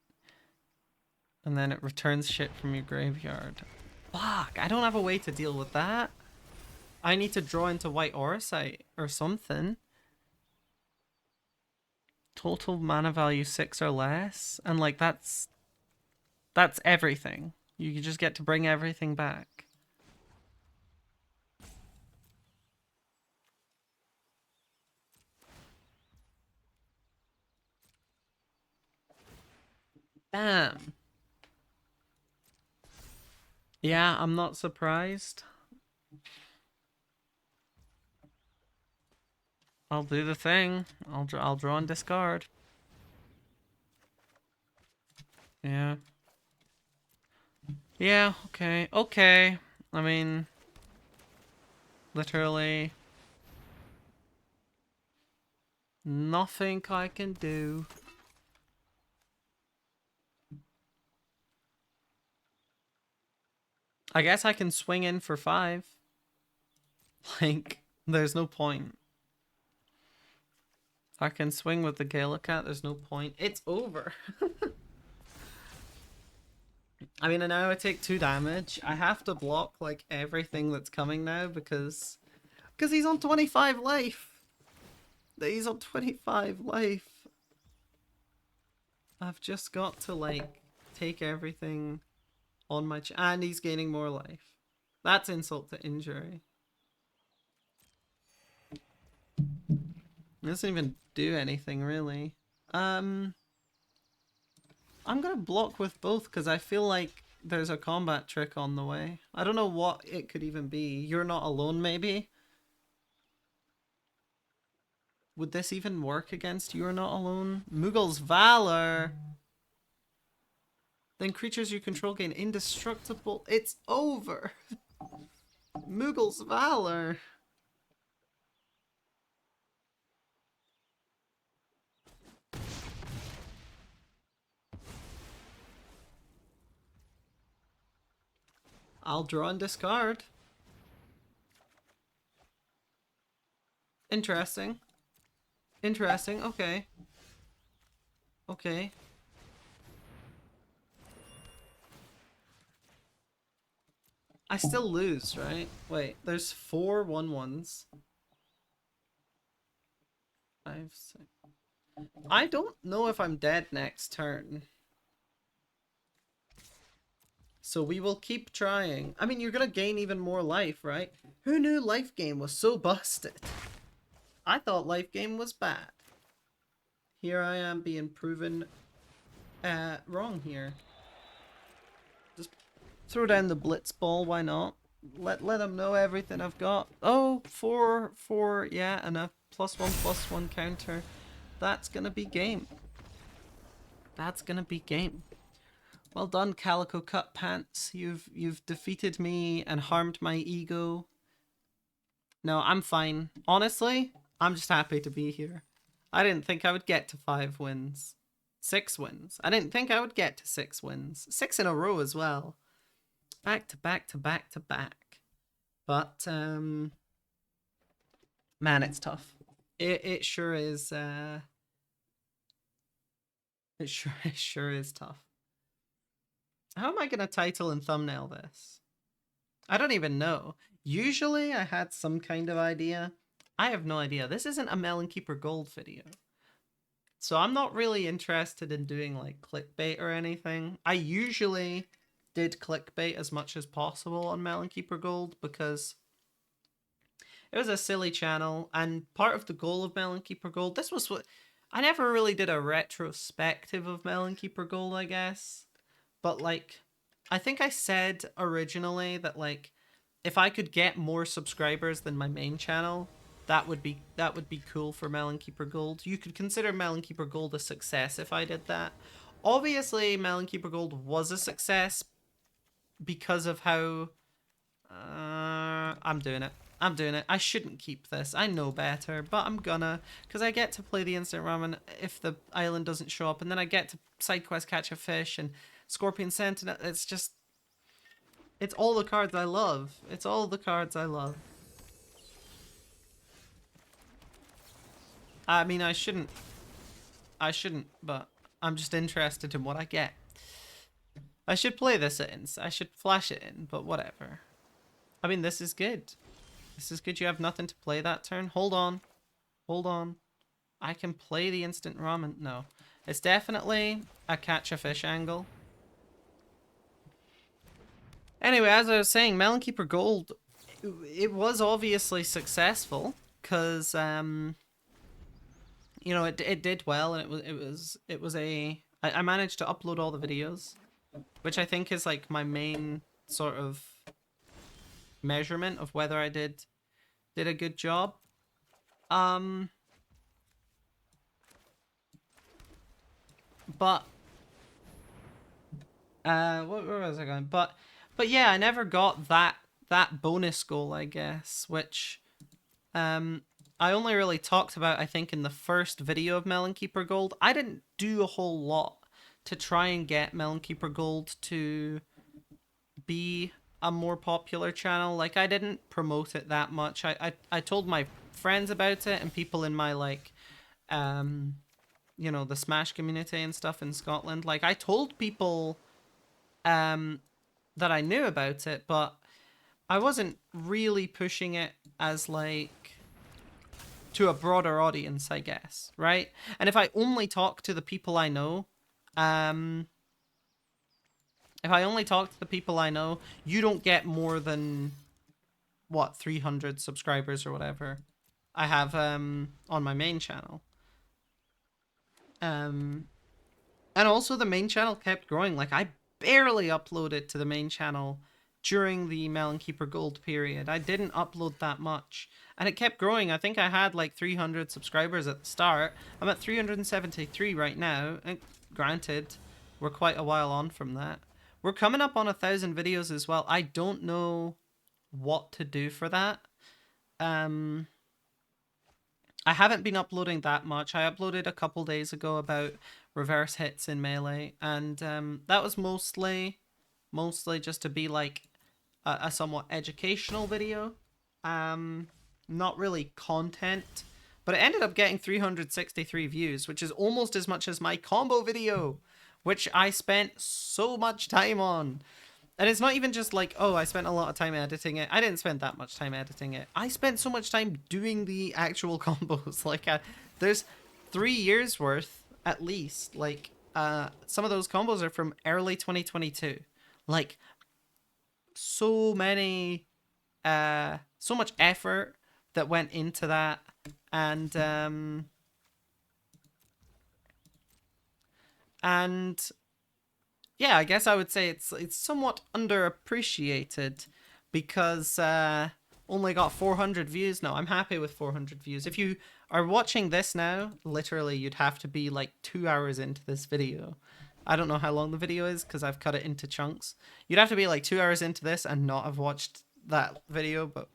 And then it returns shit from your graveyard. Fuck, I don't have a way to deal with that. I need to draw into White Auracite or something. Total mana value 6 or less. And like that's everything. You just get to bring everything back. Damn. Yeah, I'm not surprised. I'll do the thing. I'll draw and discard. Yeah. Yeah, okay. Okay. I mean, literally nothing I can do. I guess I can swing in for 5. Like, there's no point. I can swing with the Gallicat, there's no point. It's over. I mean, now I take 2 damage. I have to block, like, everything that's coming now because he's on 25 life. He's on 25 life. I've just got to, like, take everything on my... and he's gaining more life. That's insult to injury. It doesn't even do anything, really. I'm gonna block with both because I feel like there's a combat trick on the way. I don't know what it could even be. You're Not Alone, maybe? Would this even work against You're Not Alone? Mughals Valor! Then creatures you control gain indestructible. It's over! Mughals Valor! I'll draw and discard. Interesting. Interesting, okay. Okay. I still lose, right? Wait, there's 4 1/1s. 5, 6. I don't know if I'm dead next turn. So we will keep trying. I mean, you're gonna gain even more life, right? Who knew life gain was so busted? I thought life gain was bad. Here I am being proven wrong here. Just throw down the blitz ball, why not? let them know everything I've got. Oh, four, yeah, and a +1/+1 counter. That's gonna be game. That's gonna be game. Well done, Calico Cut Pants. You've defeated me and harmed my ego. No, I'm fine. Honestly, I'm just happy to be here. I didn't think I would get to 5 wins. 6 wins. I didn't think I would get to 6 wins. 6 in a row as well. Back to back to back to back. But man, it's tough. It sure is it sure is tough. How am I gonna title and thumbnail this? I don't even know. Usually I had some kind of idea. I have no idea. This isn't a Melon Keeper Gold video. So I'm not really interested in doing like clickbait or anything. I usually did clickbait as much as possible on Melon Keeper Gold because it was a silly channel, and part of the goal of Melon Keeper Gold, this was what I never really did a retrospective of Melon Keeper Gold, I guess. But like I think I said originally that like if I could get more subscribers than my main channel, that would be cool for Melon Keeper Gold. You could consider Melon Keeper Gold a success if I did that. Obviously, Melon Keeper Gold was a success because of how I'm doing it. I'm doing it. I shouldn't keep this. I know better, but I'm gonna, because I get to play the instant ramen if the island doesn't show up, and then I get to side quest catch a fish and Scorpion Sentinel. It's just, it's all the cards I love. It's all the cards I love. I mean, I shouldn't, but I'm just interested in what I get. I should play this in. I should flash it in, but whatever. I mean, this is good. This is good. You have nothing to play that turn. Hold on. Hold on. I can play the instant ramen. No. It's definitely a catch a fish angle. Anyway, as I was saying, Melon Keeper Gold, it was obviously successful because you know, it did well, and it was I managed to upload all the videos, which I think is like my main sort of measurement of whether I did a good job. But where was I going? But yeah, I never got that bonus goal, I guess, which I only really talked about, I think, in the first video of Melon Keeper Gold. I didn't do a whole lot to try and get Melon Keeper Gold to be a more popular channel. Like, I didn't promote it that much. I told my friends about it and people in my, like, you know, the Smash community and stuff in Scotland. Like, I told people that I knew about it, but I wasn't really pushing it as, like, to a broader audience, I guess, right? And if I only talk to the people I know, you don't get more than, what, 300 subscribers or whatever I have on my main channel. And also the main channel kept growing. Like, I barely uploaded to the main channel during the Melon Keeper Gold period. I didn't upload that much. And it kept growing. I think I had like 300 subscribers at the start. I'm at 373 right now. And granted, we're quite a while on from that. We're coming up on 1,000 videos as well. I don't know what to do for that. I haven't been uploading that much. I uploaded a couple days ago about reverse hits in Melee, and that was mostly just to be like a somewhat educational video. Not really content, but it ended up getting 363 views, which is almost as much as my combo video, which I spent so much time on. And it's not even just like, oh, I spent a lot of time editing it. I didn't spend that much time editing it. I spent so much time doing the actual combos. Like, there's 3 years worth, at least. Like, some of those combos are from early 2022. Like, so many, so much effort that went into that. And yeah, I guess I would say it's somewhat underappreciated because only got 400 views now. I'm happy with 400 views. If you are watching this now, literally you'd have to be like 2 hours into this video. I don't know how long the video is because I've cut it into chunks. You'd have to be like 2 hours into this and not have watched that video, but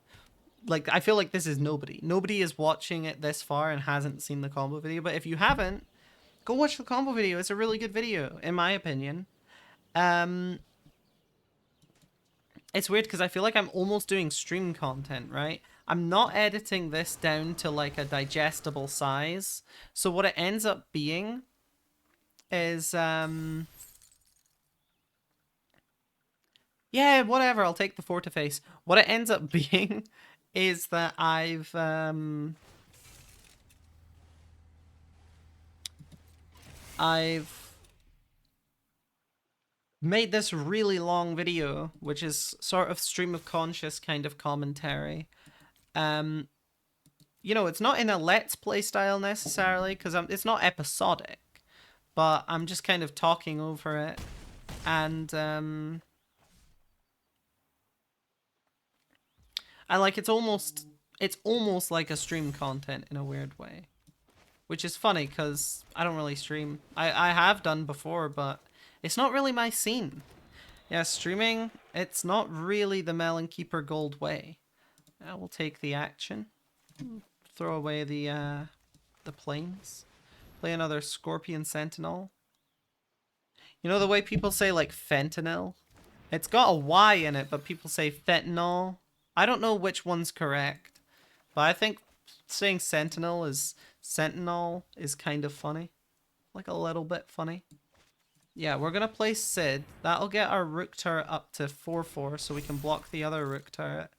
like I feel like this is nobody. Nobody is watching it this far and hasn't seen the combo video, but if you haven't, go watch the combo video. It's a really good video, in my opinion. It's weird because I feel like I'm almost doing stream content, right? I'm not editing this down to like a digestible size. So what it ends up being is, yeah, whatever, I'll take the Fortiface. What it ends up being is that I've made this really long video, which is sort of stream of conscious kind of commentary. You know, it's not in a Let's Play style necessarily, because it's not episodic, but I'm just kind of talking over it, and I like it's almost like a stream content in a weird way, which is funny because I don't really stream. I have done before, but it's not really my scene. Yeah, streaming, it's not really the Melon Keeper Gold way. I will take the action. Throw away the planes. Play another Scorpion Sentinel. You know the way people say like fentanyl? It's got a Y in it, but people say fentanyl. I don't know which one's correct, but I think saying sentinel is kind of funny. Like a little bit funny. Yeah, we're gonna play Sid. That'll get our Rook turret up to 4/4 so we can block the other Rook turret.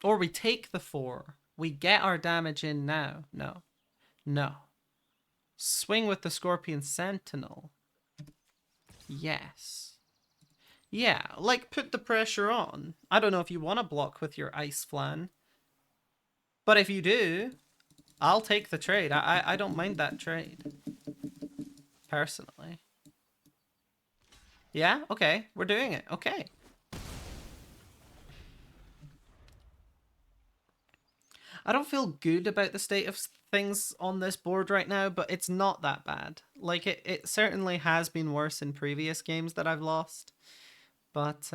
Or we take the 4. We get our damage in now. No. No. Swing with the Scorpion Sentinel. Yes. Yeah, like put the pressure on. I don't know if you want to block with your Ice Flan. But if you do, I'll take the trade. I don't mind that trade. Personally. Yeah? Okay. We're doing it. Okay. I don't feel good about the state of things on this board right now, but it's not that bad. Like, it certainly has been worse in previous games that I've lost. But,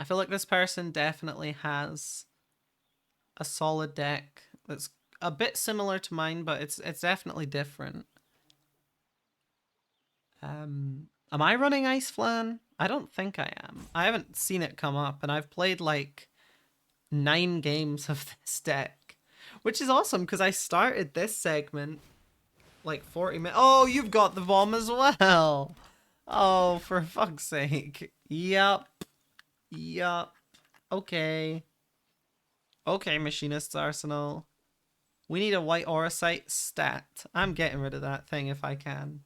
I feel like this person definitely has a solid deck that's a bit similar to mine, but it's definitely different. Am I running Ice Flan? I don't think I am. I haven't seen it come up, and I've played like 9 games of this deck, which is awesome because I started this segment like 40 minutes. Oh, you've got the bomb as well. Oh, for fuck's sake. Yup. Yup. Okay. Okay, Machinist's Arsenal. We need a white Auracite stat. I'm getting rid of that thing if I can.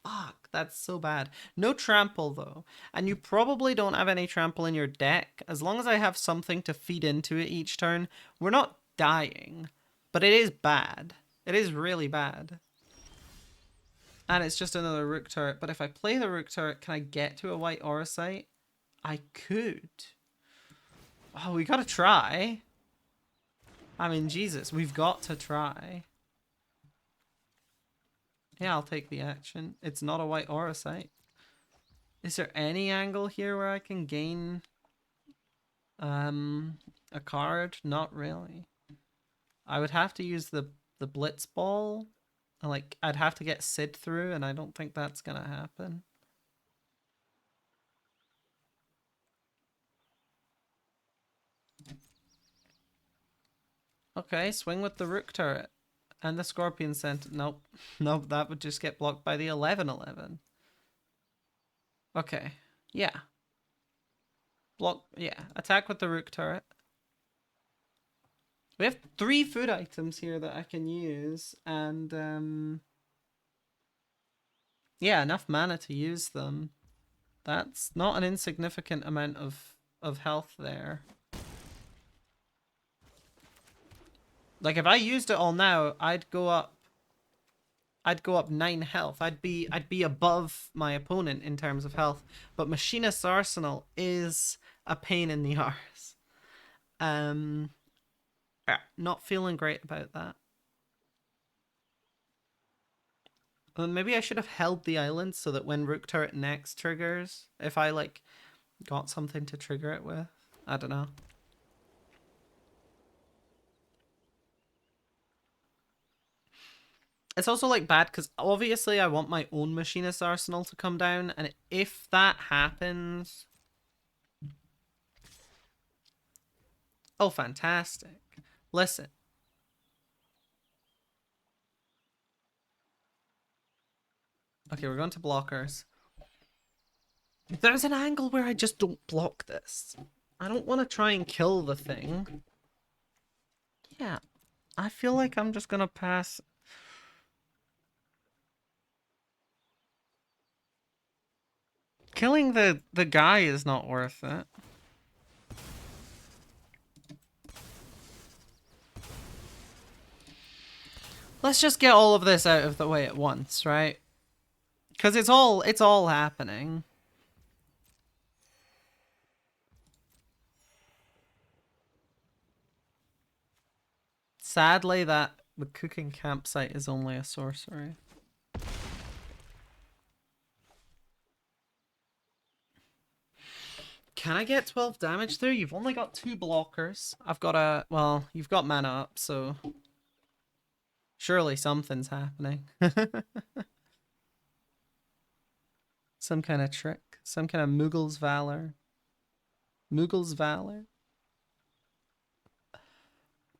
Fuck, that's so bad. No trample though. And you probably don't have any trample in your deck. As long as I have something to feed into it each turn, we're not dying. But it is bad. It is really bad. And it's just another Rook turret. But if I play the Rook turret, can I get to a white Auracite? I could. Oh, we gotta try. I mean, Jesus, we've got to try. Yeah, I'll take the action. It's not a white Auracite. Is there any angle here where I can gain a card? Not really. I would have to use the Blitz Ball. Like, I'd have to get Sid through, and I don't think that's gonna happen. Okay, swing with the Rook turret. And the Scorpion Sentinel. Nope. Nope, that would just get blocked by the 11/11. Okay. Yeah. Block. Yeah. Attack with the Rook turret. We have 3 food items here that I can use. And, yeah, enough mana to use them. That's not an insignificant amount of health there. Like if I used it all now, I'd go up 9 health. I'd be above my opponent in terms of health. But Machinist's Arsenal is a pain in the arse. Um Not feeling great about that. Maybe I should have held the island so that when Rook Turret next triggers, if I like got something to trigger it with. I don't know. It's also like bad because obviously I want my own Machinist Arsenal to come down, and if that happens, oh fantastic. Listen. Okay, we're going to blockers. There's an angle where I just don't block this. I don't want to try and kill the thing. Yeah, I feel like I'm just gonna pass. Killing the guy is not worth it. Let's just get all of this out of the way at once, right? Because it's all happening. Sadly, that the cooking campsite is only a sorcery. Can I get 12 damage through? You've only got 2 blockers. I've got a... Well, you've got mana up, so... Surely something's happening. Some kind of trick. Some kind of Muggle's Valor. Muggle's Valor?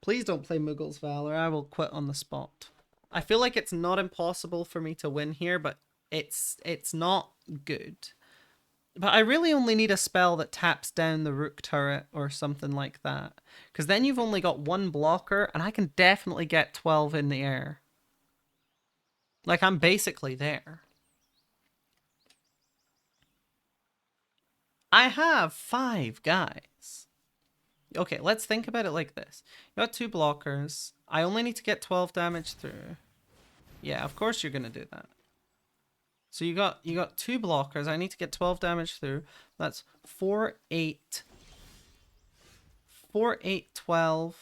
Please don't play Muggle's Valor. I will quit on the spot. I feel like it's not impossible for me to win here, but it's not good. But I really only need a spell that taps down the Rook turret or something like that. Because then you've only got 1 blocker, and I can definitely get 12 in the air. Like, I'm basically there. I have 5 guys. Okay, let's think about it like this. You got 2 blockers. I only need to get 12 damage through. Yeah, of course you're going to do that. So you got 2 blockers. I need to get 12 damage through. That's 4, 8. 4, 8, 12.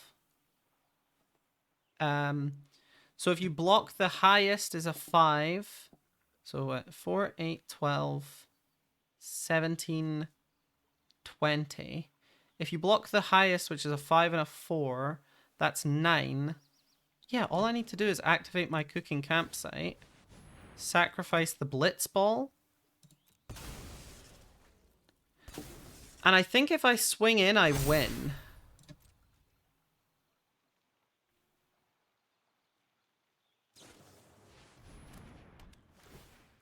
So if you block the highest is a 5. So 4, 8, 12, 17, 20. If you block the highest, which is a 5 and a 4, that's 9. Yeah, all I need to do is activate my cooking campsite, sacrifice the blitz ball, and I think if I swing in, I win.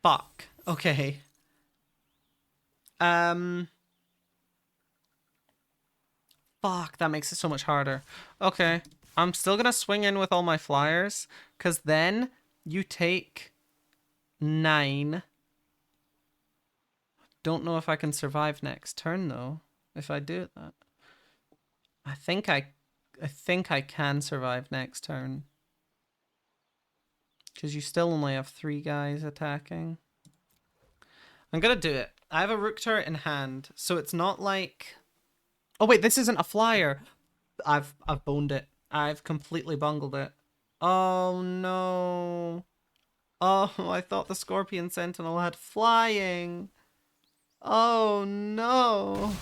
Fuck. Okay. Fuck, that makes it so much harder. Okay. I'm still gonna swing in with all my flyers, because then you take 9. Don't know if I can survive next turn, though, if I do that. I think I can survive next turn. Because you still only have 3 guys attacking. I'm gonna do it. I have a Rook turret in hand, so it's not like... Oh wait, this isn't a flyer. I've boned it. I've completely bungled it. Oh no. Oh, I thought the Scorpion Sentinel had flying. Oh no.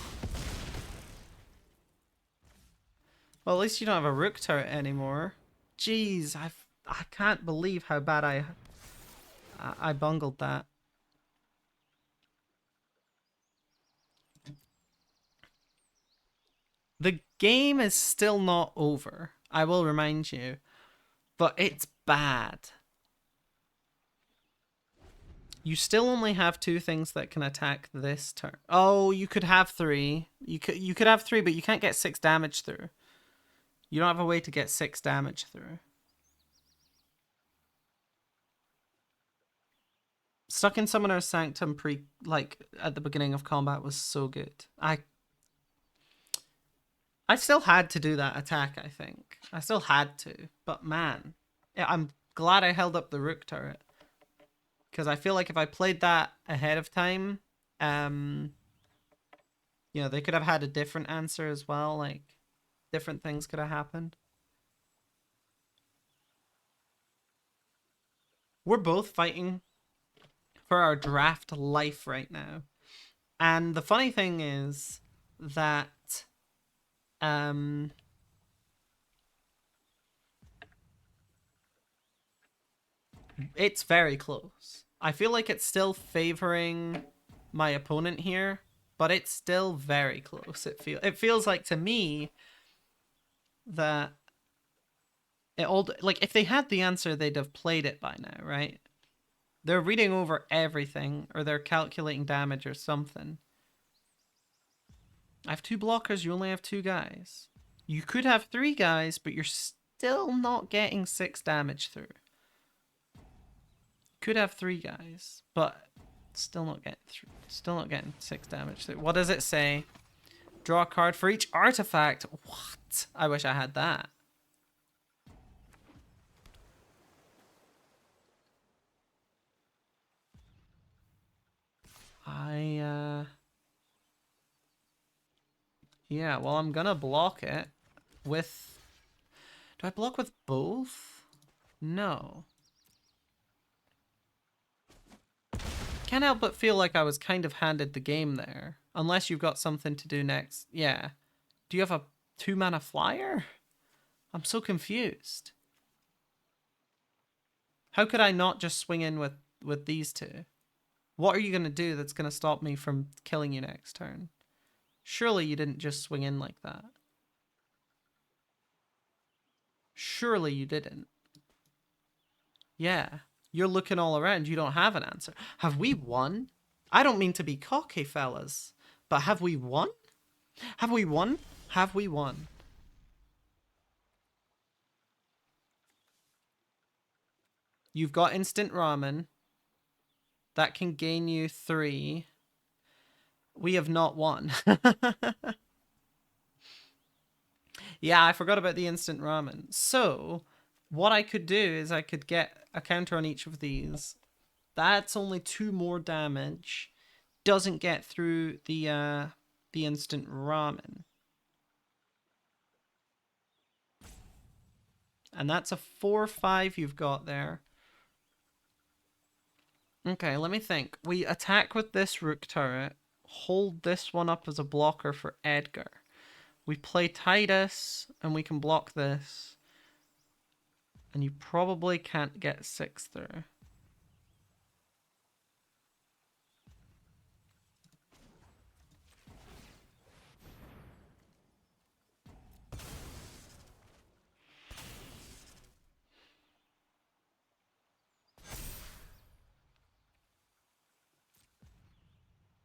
Well, at least you don't have a Rook turret anymore. Jeez, I can't believe how bad I bungled that. The game is still not over, I will remind you, but it's bad. You still only have 2 things that can attack this turn. Oh, you could have 3. You could have 3, but you can't get 6 damage through. You don't have a way to get 6 damage through. Stuck in Summoner's Sanctum at the beginning of combat was so good. I still had to do that attack, I think. I still had to. But man, I'm glad I held up the rook turret. Because I feel like if I played that ahead of time, you know, they could have had a different answer as well. Like, different things could have happened. We're both fighting for our draft life right now. And the funny thing is that it's very close. I feel like it's still favoring my opponent here, but it's still very close. It feels like to me that it all, like, if they had the answer, they'd have played it by now, right? They're reading over everything, or they're calculating damage or something. I have 2 blockers, you only have 2 guys. You could have 3 guys, but you're still not getting 6 damage through. Could have 3 guys, but still not getting 6 damage through. What does it say? Draw a card for each artifact. What? I wish I had that. Yeah, well, I'm gonna block it with... Do I block with both? No. Can't help but feel like I was kind of handed the game there. Unless you've got something to do next. Yeah. Do you have a 2-mana flyer? I'm so confused. How could I not just swing in with these 2? What are you going to do that's going to stop me from killing you next turn? Surely you didn't just swing in like that. Surely you didn't. Yeah. You're looking all around. You don't have an answer. Have we won? I don't mean to be cocky, fellas. But have we won? Have we won? Have we won? You've got instant ramen. That can gain you 3. We have not won. Yeah, I forgot about the instant ramen. So, what I could do is I could get a counter on each of these. That's only 2 more damage. Doesn't get through the instant ramen. And that's a 4/5 you've got there. Okay, let me think. We attack with this rook turret. Hold this one up as a blocker for Edgar. We play Tidus, and we can block this. And you probably can't get 6 through.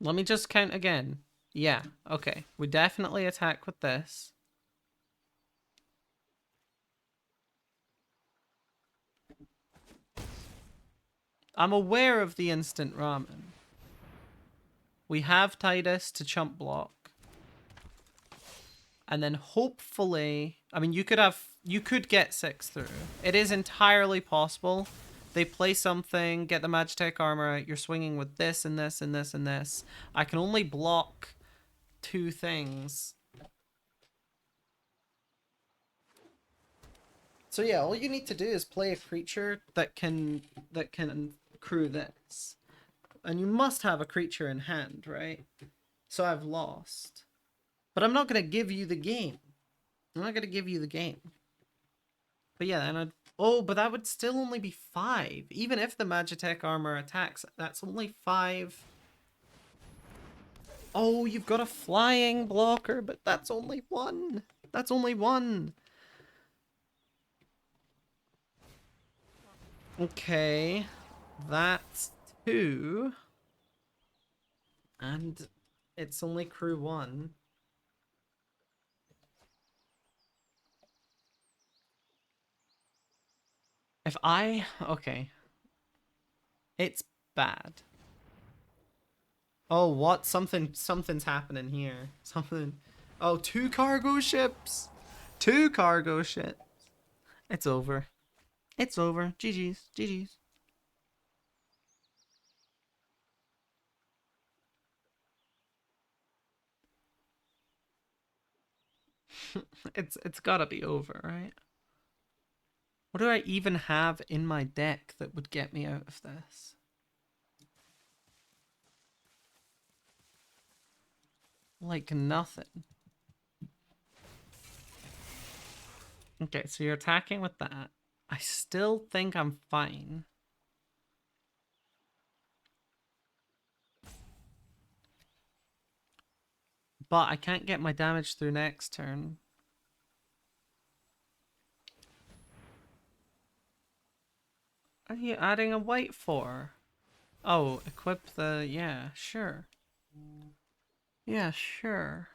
Let me just count again. Yeah, okay. We definitely attack with this. I'm aware of the instant ramen. We have Tidus to chump block. And then hopefully... I mean, you could get 6 through. It is entirely possible. They play something, get the Magitech armor out, you're swinging with this and this and this and this. I can only block 2 things. So yeah, all you need to do is play a creature that can crew this. And you must have a creature in hand, right? So I've lost. But I'm not going to give you the game. I'm not going to give you the game. But yeah, and I'd... Oh, but that would still only be 5. Even if the Magitech armor attacks, that's only 5. Oh, you've got a flying blocker, but that's only 1. That's only 1. Okay. That's 2. And it's only crew 1. If I... Okay. It's bad. Oh, what? Something's happening here. Something... Oh, two cargo ships. Two cargo ships. It's over. It's over. GG's. GG's. It's gotta be over, right? What do I even have in my deck that would get me out of this? Like nothing. Okay, so you're attacking with that. I still think I'm fine. But I can't get my damage through next turn. What are you adding a white for? Oh, equip the... Yeah, sure. Yeah, sure.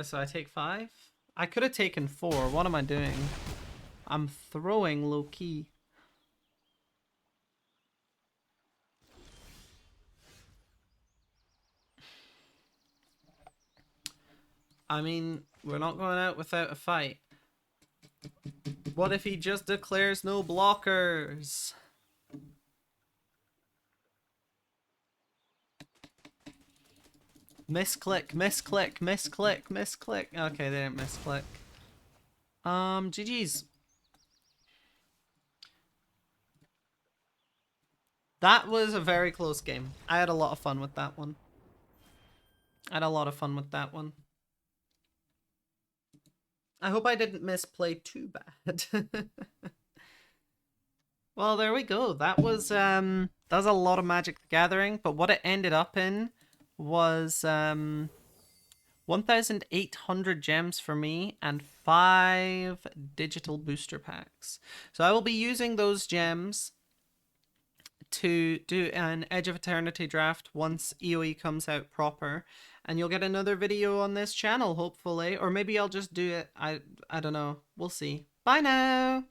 So I take 5? I could have taken 4. What am I doing? I'm throwing low key. I mean, we're not going out without a fight. What if he just declares no blockers? Misclick, misclick, misclick, misclick. Okay, they didn't misclick. GG's. That was a very close game. I had a lot of fun with that one. I hope I didn't misplay too bad. Well, there we go. That was a lot of Magic the Gathering, but what it ended up in was 1,800 gems for me and 5 digital booster packs. So I will be using those gems to do an Edge of Eternity draft once EOE comes out proper, and you'll get another video on this channel hopefully, or maybe I'll just do it. I don't know. We'll see. Bye now.